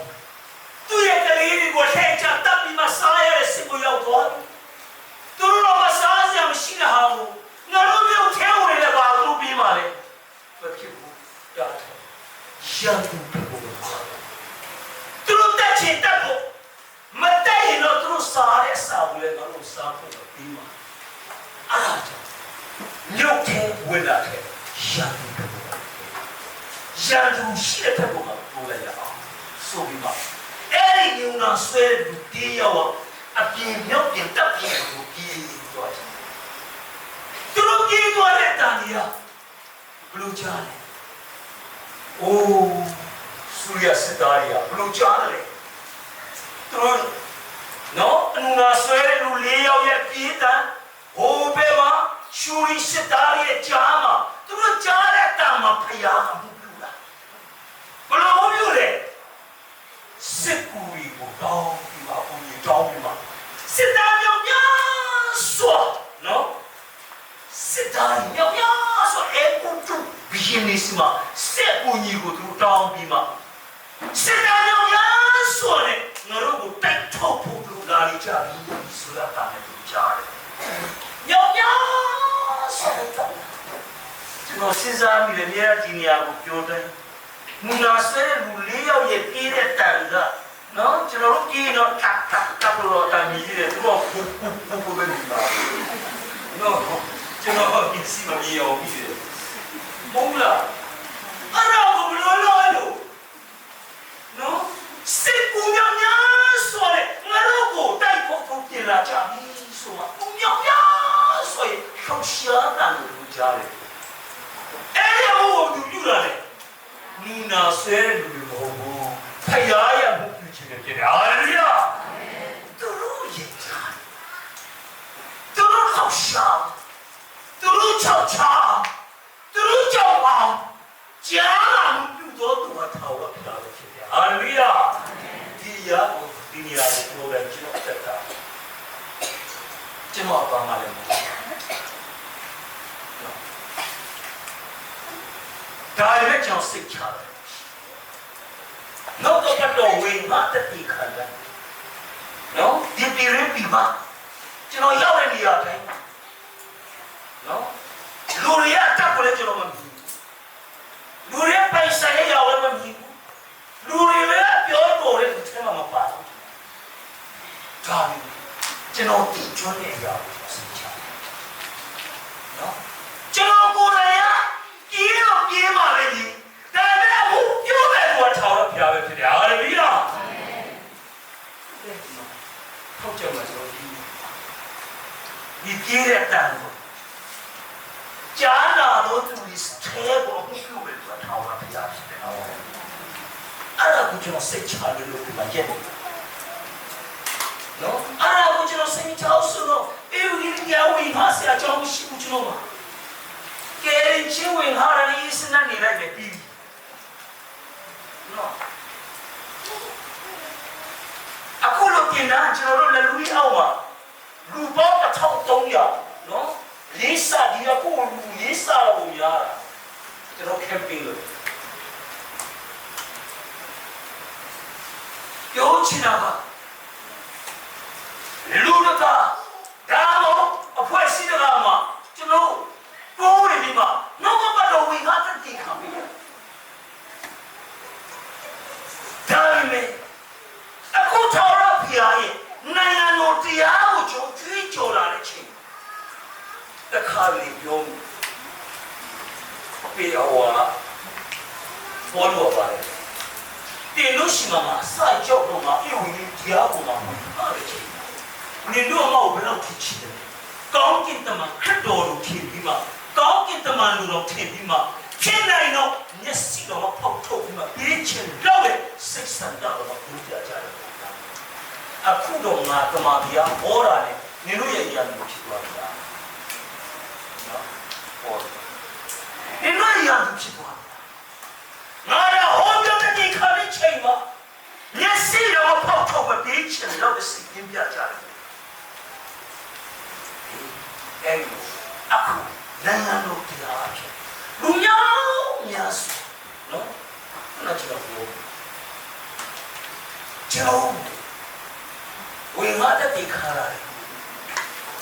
သူရဲ့ကလေးတွေကိုထဲချတပ်ပြီးမှစားရတဲ့စိတ်ကိုရောက်သွားပြီသူတို့တော့စားစရာမရှိတဲ့ဟာကိုငါတို့မျိုးထဲဝင်လည်းပါသူပြီးမှလေမဖြစ်ဘူးတားရန်သူpeopleသူတို့တက်ချင်တက်ဖို့မတက်ရင်တော့သူတို့စားတဲ့စားဘူးလေငါတို့စားဖို့ပြီးမှာအားကြောင့်ညုတ်ထဲဝင်လာတဲ့ရန်သူရှိတဲ့ဘက်ကိုပို့လိုက်ရအောင်ဆိုပြီးမှအဲ့ဒီညုံနာဆွဲလူတေးရောက်အပြင်မြောက်ပြင်တက်ပြင်ကိုပြေးသွားတယ်သူတို့ပြေးသွားတဲ့တန်ကြီးကဘလို့ချားလဲအိုးဆူရစတာရီဘလို့ချားလဲသူတို့နော်အနူနာဆွဲတဲ့လူ၄ယောက်ရဲ့ပြေးတန်ဟိုဘက်မှာရှူရီစတာရီရဲ့ကြားမှာသူတို့ကြားတဲ့တန်မှာဖျားမှုပြုလာဘလို့ပြုလဲ စစ်ကူကိုတောင်းပြီးပါဘုန်းကြီးတောင်းပြီးပါစစ်သားမြောက်များစွာနော်စစ်သားမြောက်များစွာအခုတူဘီယင်းနေစမှာစစ်ကူကြီးကိုသူတောင်းပြီးမှစစ်သားမြောက်များစွာနဲ့ငါတို့ကိုတိုက်ထုတ်ဖို့လူလာကြပြီဆိုတာကလည်းသူကြားတယ်မြောက်များစွာကျွန်တော်စဉ်းစားမိတယ်များဒီနေရာကိုပြောတယ်မူနာဆဲလူလေးယောက်ရဲ့ပြေးတဲ့တန်ကနော်ကျွန်တော်တို့ပြေးတော့တပ်လို့တန်ကြီးတယ်သူကပူပဲနေတာနော်ကျွန်တော်ဒီစီမပြေအောင်ပြီးတယ်မဟုတ်လားအဲ့တော့ဘယ်လိုလုပ်လို့နော်စစ်ကူမြောင်များဆိုရဲငါတို့ကိုတိုက်ဖို့ပြင်လာကြပြီဆိုတာကူမြောင်များဆိုရင်ရှောက်ရှားတယ်လို့ကြားတယ်အဲ့ဒီဟိုသူယူလာတယ်လူနာဆဲလူတွေမဟုတ်ဘူးဖယားရမှုပြုချင်တယ်ဖြစ်တယ်ဟာလေလုယာသူတို့ရဲ့ကြားသူတို့ဟောက်ရှာသူတို့ချောက်ချာသူတို့ကြောက်အောင်ကြားလာမှုပြုတော့သူကထောက်ရဖြစ်တာပဲဖြစ်တယ်ဟာလေလုယာဒီနေရာကိုပြောတယ်ကျွန်တော်တက်တာကျွန်တော်ပါမလဲဒါလည်းကျွန်တော်စိတ်ချတယ်နောက်တော့ဝင်မတတိခန္ဓာနော်ဒီပြည်ရင်းပြည်မှာကျွန်တော်ရောက်တဲ့နေရာတိုင်းနော်လူတွေအတက်ကိုလည်းကျွန်တော်မမြင်လူတွေပိုင်ဆိုင်ရောက်လည်းမမြင်လူတွေလည်းပြောတော်တဲ့သူထဲမှာမပါဘူးဒါကျွန်တော်ဒီကျွန်းရဲ့အရာကိုစိတ်ချနော်ကျွန်တော်ကိုယ်တိုင်ကပြေးတော့ပြေးပါလေကြီးဒါပေမဲ့ဟိုပြောမယ်ကွာထောင်တော့ပြားပဲဖြစ်တယ်ဟာလေလုယာဟုတ်ကြမှာဆိုဒီပြေးတဲ့တန်ကိုကြားနာလို့သူဒီစတဲကိုပြုတ်ပြီးတော့ထောင်တော့ပြားဖြစ်တယ်ဟုတ်အဲ့ဒါကိုကျွန်တော်စိတ်ချလို့လို့ဒီမှာရက်တယ်နော်အဲ့ဒါကိုကျွန်တော်စိတ်ချအောင်ဆိုတော့အေးဒီကြောင်ဝင်ပါစရာအကြောင်းရှိဘူးကျွန်တော်မှာကဲချင်းဝင်ဟာရလေးစနေလိုက်တယ်ပြီးနော်အခုလိုပြင်တာကျွန်တော်တို့လည်းလူကြီးအောင်ပါလူပေါင်း1300နော်လေးစာဒီကကိုလူလေးစာကိုရတာကျွန်တော်ကမ်ပိန်းလို့ပြောချင်တာကလူတို့ကဒါတော့အဖွဲ့အစည်းတွေကမှကျွန်တော်ကိုယ်ရည်မှာနောက်ကဘတော်ဝင်ကားတက်ခံပြီဒါပေမဲ့အခုထော်ရဖျားရဲ့နိုင်ငံတော်တရားကိုကြွေးကြော်လာတဲ့ချိန်တခါလေပြောပြေအောင်ပေါ်လို့ပါတယ်တင်လို့ရှိမှာစိုက်ကြောက်တော့မှာပြုံကြီးတရားကိုမှအားရချိန်နေလို့မဟုတ်ဘယ်တော့ဖြစ်ချင်တယ်ကောင်းကင်တမန်ခတ်တော်ကိုထင်ပြီးမှကောင်းကင်တမန်လူတော်ထင်ပြီးမှဖြစ်နိုင်တော့မျက်စိတော်ဖောက်ထုတ်ပြီးမှပြေးချင်တော့ပဲစိတ်ဆန္ဒတော်ကိုပြကြကြတယ်အခုတော့ငါတမန်ပြားဟောတာနဲ့နေလို့ရဲ့အရာမျိုးဖြစ်သွားတာနော်ဟောနေလို့ရအောင်ဖြစ်သွားငါတော့ဟောပြောတဲ့ခါလေးချိန်မှာမျက်စိတော်ဖောက်ထုတ်ပြီးပြေးချင်တော့စိတ်ပြင်းပြကြတယ်အဲ့အခုနိုင်ငံတော်တရားဖြစ်လူများစုနော်နာချောကျွန်ဝင်မတဲ့ဒီခါရ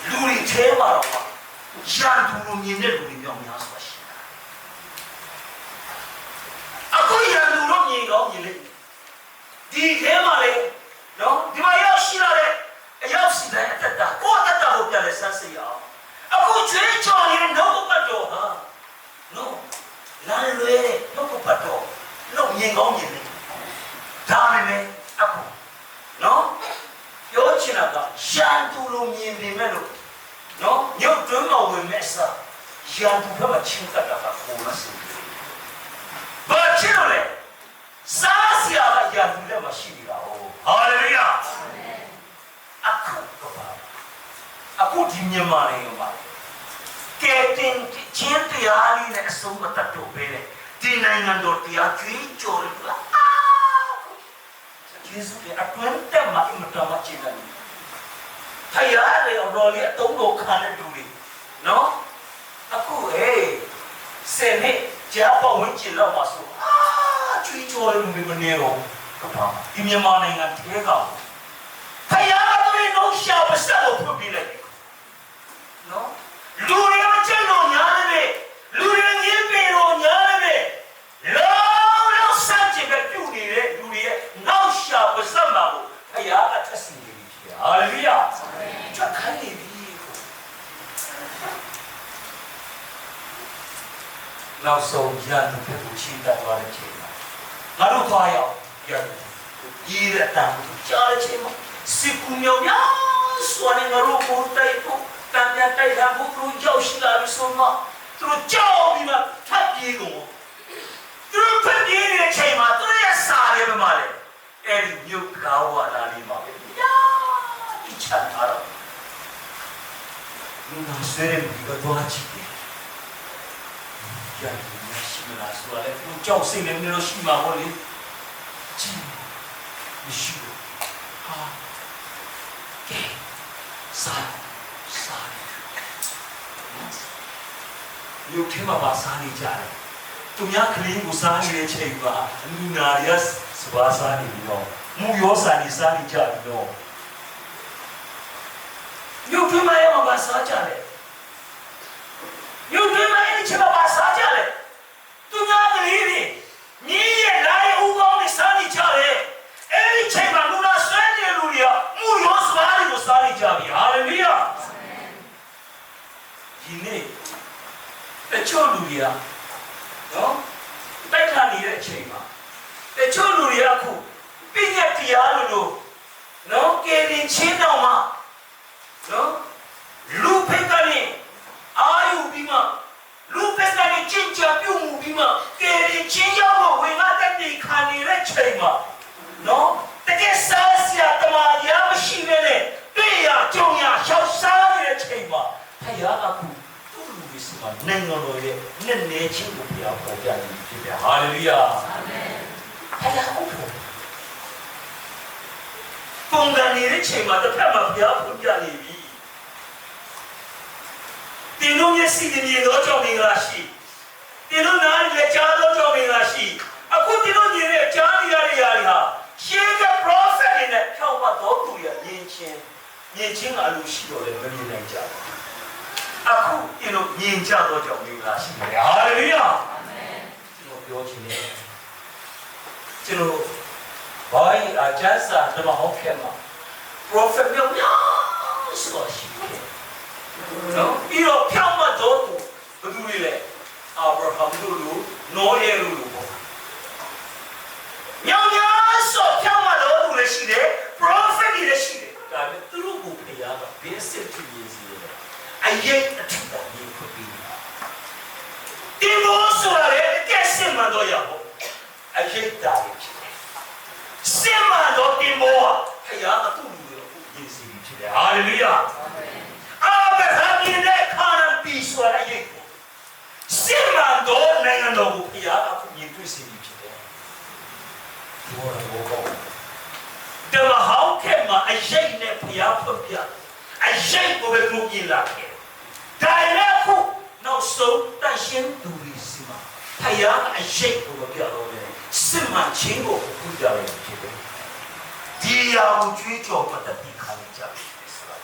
လူတွေထဲမှာတော့ရန်သူလိုမြင်တဲ့လူတွေများများစွာရှိတာအခုရန်သူလိုမြင်တော့မြင်လေဒီထဲမှာလေနော်ဒီမှာရောက်ရှိလာတဲ့အရောက်စီတဲ့အတ္တကိုအတ္တကိုပြန်လဲစမ်းစစ်ရအောင်အခုကျွေးချော်နေတဲ့နှုတ်ကပတ်တော်ဟာနော်လာလွယ်နှုတ်ကပတ်တော်လို့မြင်ကောင်းမြင်တယ်ဒါပေမဲ့အခုနော်ပြောချင်တာကရန်သူလိုမြင်နေမဲ့လို့နော်ညွတ်တွန်းမဝင်မဲ့စားရန်သူဘက်မှာချင်းကပ်တာကကိုလာစီဘာချင်လို့လဲစားစရာကရန်သူလက်မှာရှိနေတာဟောဟာလေလုယာအခုဒီမြန်မာနိုင်ငံမှာကဲတင်ချင်းတရားလေးနဲ့အဆုံးမတတ်တော့ပဲဒီနိုင်ငံတော်တရားကြွေးကြော်လို့ ကျေးဇူးတွေအတွင်းတက်မှာအင်မတန်မှကျေနပ်တယ်ဖယားတွေအတော်လေးအတုံးတော်ခံတဲ့လူတွေနော်အခုဟေးဆယ်နှစ်ကြာပေါ်ဝင်ကြည့်တော့မှဆိုချွေးချော်လူတွေမနေတော့ကပါဒီမြန်မာနိုင်ငံထဲကဖယားတို့ရဲ့နှုတ်ရှာပစက်ကိုဖွင့်ပြလိုက်နော်လူတွေမချင်တော့ညာတယ်လူတွေငင်းပြေတော့ညာတယ်လောစမ်းကြည့်ပဲပြုနေတဲ့လူတွေရဲ့နောက်ရှာပစက်မှာကိုဖယားအထက်စီနေပြီဖြစ်ဟာလေလုယာချက်ခိုင်းနေပြီနောက်ဆုံးရတဲ့ဘက်ကိုချင်းတက်သွားတဲ့ချိန်မှာငါတို့သွားရောက်ရတယ်ဒီတဲ့တန်ကိုကြားတဲ့ချိန်မှာစစ်ကူမျိုးများစွာနဲ့ငါတို့ကိုတိုက်ဖို့တန်ပြန်တိုက်တာဘုသူရောက်ရှိလာပြီးဆိုမှသူတို့ကြောက်ပြီးမှထပ်ပြေးကုန်သူတို့ဖက်ပြေးနေတဲ့ချိန်မှာသူတို့ရဲ့စာရဲပဲမှာလေအဲ့ဒီမြို့ကားဝါလာလေးမှာပဲညာဒီချမ်းထားတော့လူနာဆွေးတယ်ဒီကတော့ချစ်တယ်ရတယ်မရှိမလားဆိုတော့သူကြောက်စိတ်နဲ့မျိုးရှိမှာပေါ့လေကြည့်မရှိဘူးဟာကဲစားရုပ်ထဲမှာပါစားနေကြတယ်သူများကလေးကိုစားနေတဲ့ချိန်မှာလူနာရစပါးစားနေပြီးတော့မူရောစားနေကြပြီးတော့ရုပ်ထဲမှာရောပါစားကြတယ်ရုပ်ထဲမှာအဲ့ဒီချက်ပါစားကြတယ်သူများကလေးတွေမြင်းရဲ့လာရဲ့ဦးကောင်းနဲ့စားနေကြတယ်အဲ့ဒီချိန်မှာလူနာဆွဲနေလူတွေကမူရောစားတွေကိုစားနေကြပြီဟာလေလုယာဒီနေ့တချို့လူတွေကနော်တိုက်ခါနေတဲ့အချိန်မှာတချို့လူတွေကအခုပြည့်ညက်တရားလို့နော်ကယ်ရင်ချင်းတောင်မှနော်လူဖိတ်ကနေအာယူပြီးမှလူဖိတ်ကနေကျင့်ကြံပြုမှုပြီးမှကယ်ရင်ချင်းရောက်တော့ဝင်လာတဲ့ဒီခါနေတဲ့ချိန်မှာနော်တကယ်စားစရာတမားရမရှိပဲနဲ့တွေ့ရကြုံရရှောက်စားနေတဲ့ချိန်မှာဖယားအခုနိုင်ငံတော်ရဲ့နဲ့နေချင်းကိုပြောင်းပေါ်ပြနေဖြစ်တယ်ဟာလေလုယာအာမင်အဲ့ဒါဟုတ်တယ်ပုံစံနေတဲ့ချိန်မှာတစ်ဖက်မှာပြောင်းပေါ်ပြနေပြီတင်တို့ရဲ့စီတင်ရေတော့ကြောင့်မင်္ဂလာရှိတင်တို့နားရဲ့ကြားတော့ကြောင့်မင်္ဂလာရှိအခုတင်တို့ညီရဲ့ကြားနေရတဲ့ຢာတွေဟာရှေးက prophet တွေနဲ့ဖြောင်းမတော်သူရဲ့ယဉ်ချင်းအလိုရှိတော့လည်းမမြင်နိုင်ကြဘူးအခုကျွန်တော်မြင်ကြတော့ကြောင့်မင်္ဂလာရှိတယ်ဟာလေလုယာအာမင်ကျွန်တော်ပြောချင်တယ်ကျွန်တော်ဘာရင်အကျမ်းစာတမဟုတ်ခဲ့မှာ prophet မျိုးဆိုရှိတယ်နော်ပြီးတော့ဖြောင်းမတော့ဘယ်သူတွေလဲအာဗြဟံတို့လူနောရဲလူပေါ့ညောင်ဆိုဖြောင်းမတော့သူလည်းရှိတယ် prophet တွေလည်းရှိတယ်ဒါပေမဲ့သူတို့ကိုဖျားတာဘယ်စစ်ဖြစ်ရစီလဲအရေးအထူးတော်ကြီးဖြစ်ပြီးဒီလိုဆိုရတဲ့ကဲစင်မတော့ရဖို့အရေးတာဖြစ်တယ်စင်မတော့ဒီမောဖျားသူ့လူကိုရည်စီဖြစ်တယ်ဟာလေလုယာအာဗြဟံရဲ့ခါရန်ပီဆိုရတဲ့စင်မတော့နိုင်ငံတော်ကိုဖျားအခုမြင်တွေ့စီဖြစ်တယ်ဘောတော့တမဟောင်းကမှာအရေးနဲ့ဖျားဖွင့်ပြအရေးကိုပဲသူကြည့်လာခဲ့ဒါလည်းခုနောက်ဆုံးတန်ရှင်းသူတွေစီမှာဖယားအရေးကိုပြောတော့တယ်စစ်မှန်ချင်းကိုပူကြရတယ်ဖြစ်တယ်ဒီရာကိုကြွေးကြော်ပတ်တဲ့ခံကြတယ်ဆိုတာ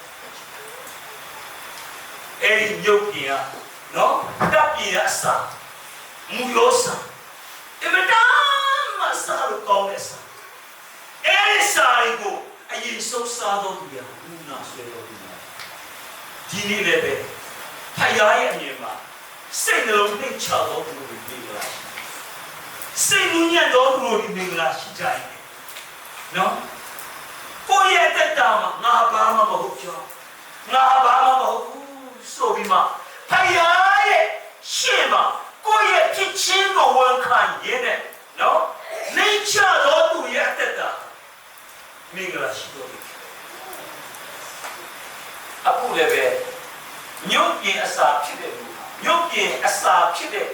အဲ့ဒီမြုပ်ကြီးကနော်တပ်ကြီးအစာမူရောစာအမတန်မစားလို့ကောင်းတဲ့စာအဲ့ဒီစာကိုအရင်ဆုံးစားတော့သူရဘူးနာဆွဲတော့သူဒီနေ့လည်းပဲဖယားရဲ့အမြင်မှာစိတ်နှလုံးနှိမ့်ချတော့သူတွေမင်္ဂလာရှိစိတ်ညံ့တော့သူတွေမင်္ဂလာရှိကြတယ်နော်ကိုယ့်ရဲ့တက်တာမှာငါဘာမှမဟုတ်ကြောင်းငါဘာမှမဟုတ်ဘူးဆိုပြီးမှဖယားရဲ့ရှေ့မှာကိုယ့်ရဲ့ဖြစ်ချင်းကိုဝန်ခံရင်းနဲ့နော်နှိမ့်ချတော့သူရဲ့တက်တာမင်္ဂလာရှိတော့အခုလည်းပဲမြုပ်ပြင်အစာဖြစ်တဲ့လူမြုပ်ပြင်အစာဖြစ်တဲ့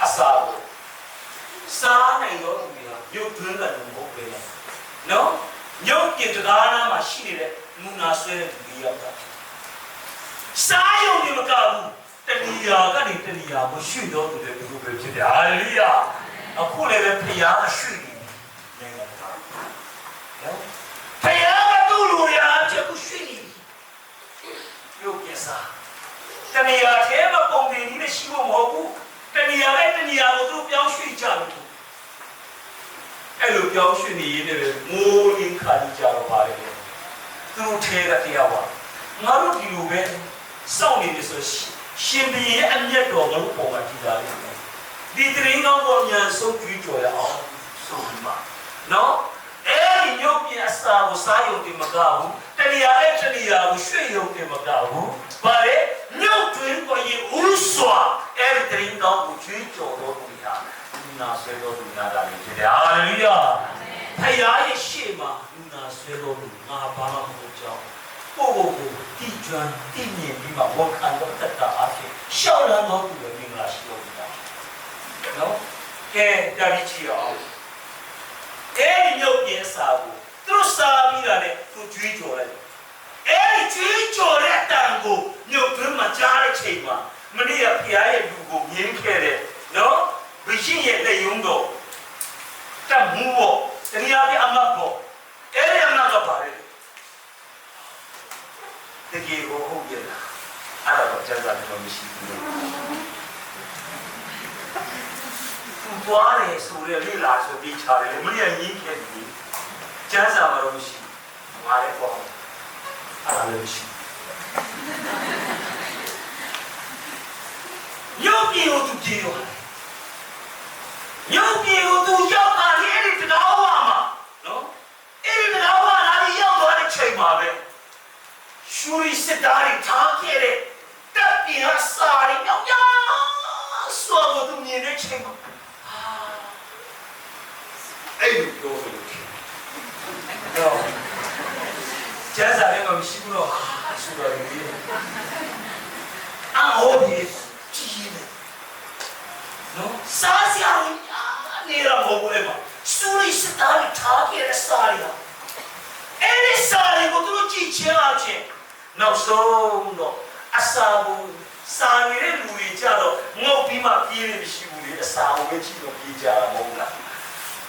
အစာကိုစားနိုင်တော့သူကမြုပ်သွင်းတယ်လို့မဟုတ်ပဲနော် ညုတ်ပြင်တကားနာမှာရှိနေတဲ့နူနာဆွဲတဲ့သူတွေရောက်တာစားယုံနေမကဘူးတဏီယာကနေတဏီယာကိုရွှေ့တော်သူတွေဒီလိုပဲဖြစ်တယ်ဟာလေလုယာအခုလည်းပဲဖျားရွှေ့နေတယ်နော်ဖျားကသူ့လူရာချက်ကိုရွှေ့နေရုပ်ပြစားတဏီယာထဲမှာပုံတင်ကြီးနဲ့ရှိဖို့မဟုတ်ဘူးတဏီယာနဲ့တဏီယာကိုသူတို့ပြောင်းရွှေ့ကြတယ်အဲ့လိုပြောင်းရွှေ့နေရင်းနဲ့မိုးရင်းခါကြတော့ပါလေသူတို့ထဲကတရားပါငါတို့ဒီလိုပဲစောင့်နေတယ်ဆိုရှင်ဘီရဲ့အမျက်တော်ငါတို့ပေါ်မှာကြည်လာတယ်ဒီတရင်ကောင်းပေါ်မြန်ဆုံးကြွေးကြော်ရအောင်ဆိုပြီးမှနော်အဲ့ဒီညုတ်ပြအစာကိုစားယုံတယ်မကဘူးတဏှာနဲ့တဏှာကိုရွှေ့ယုံတယ်မကဘူးဘာလဲညုတ်တွင်ကိုရင်ဥစွာအဲ့ဒီတရင်ကောင်းကိုကြွေးကြော်တော်မူတာလူနာဆွဲတော်မူတာလည်းဖြစ်တယ်ဟာလေလုယာဖခင်ရဲ့ရှေ့မှာလူနာဆွဲတော်မူငါဘာမှမဟုတ်ကြောင်းကိုတိကျွမ်းတိမြင်ပြီးမှဝန်ခံတော့တတ်တာအဖြစ်ရှောက်လန်းတော်သူရဲ့မင်္ဂလာရှိတော်မူတာနော်ကဲဒါပြီးကြည့်အောင်အဲ့ဒီညုတ်ပြင်းစာကိုသူတို့စားပြီးတာနဲ့သူကြွေးကြော်လိုက်အဲ့ဒီကြွေးကြော်တဲ့အတန်ကိုညုတ်တွင်းမှာကြားတဲ့ချိန်မှာမနေ့ကဖျားရဲ့လူကိုမြင်ခဲ့တဲ့နော်ဘိရှင်ရဲ့လက်ယုံတော့တမှုပေါ့တရားပြအမတ်ပေါ့အဲ့ဒီအမတ်ကပါတယ်တကယ်ကိုဟုတ်ရဲ့လားအဲ့တော့ကျန်စာတယ်မရှိဘူးဘွားတယ်ဆိုရလေလာဆိုပြီးချာတယ်မင်းရရင်းခဲ့ပြီကျန်စာမတော့မရှိငါလည်းပေါ့အဲ့ဒါလည်းမရှိညောပြေကိုသူပြေရောညောပြေကိုသူရောက်လာတယ်အဲ့ဒီတရားဝါမှာနော်အဲ့ဒီတရားဝါလာပြီးရောက်သွားတဲ့ချိန်မှာပဲရှူရီစစ်သားတွေထားခဲ့တဲ့တပ်ပြင်အစာတွေမြောက်များစွာကိုသူမြင်တဲ့ချိန်မှာအဲ့ဒီပြောလို့တော့ကျန်းစာလည်းမရှိဘူးတော့ဆိုတော့ဒီအော်ဒီကြီးနေနော်စားစရာနေရမဟုတ်ဘူးလေမရှူရီစစ်သားတွေထားခဲ့တဲ့စာတွေအဲ့ဒီစာတွေကိုသူတို့ကြည့်ချင်အောင်ချင်းနောက်ဆုံးတော့အစာဘူးစာနေတဲ့လူတွေကြတော့ငုတ်ပြီးမှပြေးနေမရှိဘူးလေအစာကိုပဲကြည့်လို့ပြေးကြတာမဟုတ်လား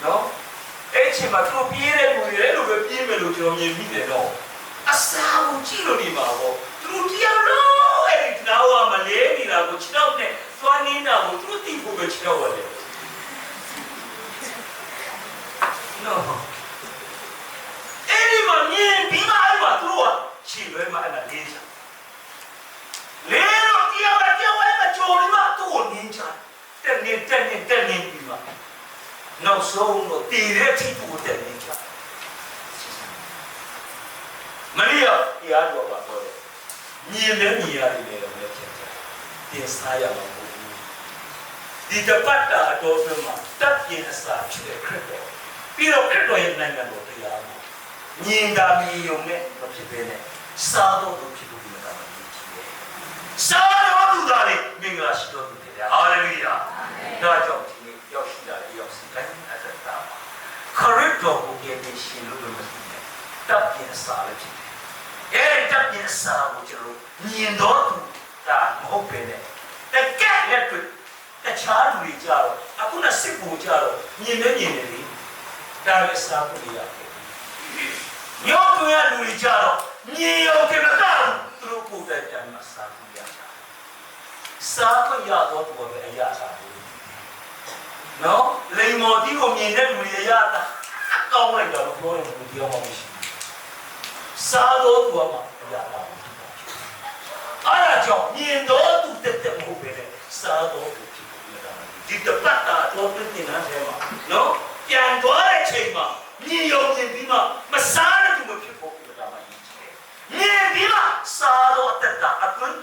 နော်အဲ့ချိန်မှာသူပြေးတဲ့လူတွေလည်းလိုပဲပြေးမယ်လို့ကျွန်တော်မြင်မိတယ်တော့အစာကိုကြည့်လို့နေမှာပေါ့သူတို့တရားလို့အဲ့ဒီနာဝမလဲနေတာကိုခြေတော့နဲ့သွားနေတာကိုသူတို့သိဖို့ပဲခြေတော့ရတယ်နော်အဲ့ဒီမှာမြင်ပြီးမှအဲ့မှာသူတို့ကခြေလွဲမှအဲ့ဒါလေးချာလေတော့တရားကတရားဝဲမှာကြိုပြီးမှသူ့ကိုနင်းချတက်နေပြီးမှနောက်ဆုံးတော့တည်တဲ့အထိသူ့ကိုတက်နေချမရိယတရားတော်ပါတော့မြင်တယ်မြင်ရတယ်လည်းဖြစ်တယ်တင်စားရမှာမဟုတ်ဘူးဒီတပတ်တာအတော်ဆုံးမှာတပ်ပြင်အစာဖြစ်တဲ့ခရစ်တော်ပြီးတော့ခရစ်တော်ရဲ့နိုင်ငံတော်တရားမှာမြင်တာမြင်ုံနဲ့မဖြစ်ဘဲနဲ့စားတော့သူဖြစ်ဖို့ဒီမှာမဖြစ်ဘူးစားတော့သူသားလေးမင်္ဂလာရှိတော်သူတယ်ဟာလေလုယာဒါကြောင့်ဒီနေ့ရောက်ရှိလာတဲ့ရောက်စီတိုင်းအသက်တာခရစ်တော်ကိုကြည့်နေရှင်လို့မသိနဲ့တပ်ပြင်အစာလည်းဖြစ်တယ်အဲ့တပ်ပြင်အစာကိုကျွန်တော်မြင်တော့သူဒါမဟုတ်ပဲနဲ့တကယ်လက်တွေ့တခြားလူတွေကြတော့အခုနစစ်ဘူကြတော့မြင်နေလေဒါလည်းစားဖို့ရတယ်ညောင်းရလူတွေကြတော့မြေရောကမကဘူးသူတို့ကိုယ်တိုင်ပြန်မစားဘူးရတာစားဖို့ရတော့ဘောပဲအရာစားဘူးနော်လိမ္မော်တီကိုမြင်တဲ့လူတွေရတာအကောင်းလိုက်တော့ပြောရင်ဘူးပြောမှမရှိဘူးစားတော့သူကမှအရာတာအဲ့ဒါကြောင့်မြင်တော့သူတက်မဟုတ်ပဲလေစားတော့သူဖြစ်ဘူးရတာဒီတပတ်တာတော့ပြင်းနေတာထဲမှာနော်ပြန်သွားတဲ့ချိန်မှာမြင်ရုံမြင်ပြီးမှမစားတဲ့သူမဖြစ်ဖို့ပြတာမှမြင်ပြီးမှစားတော့တက်တာအကွန်း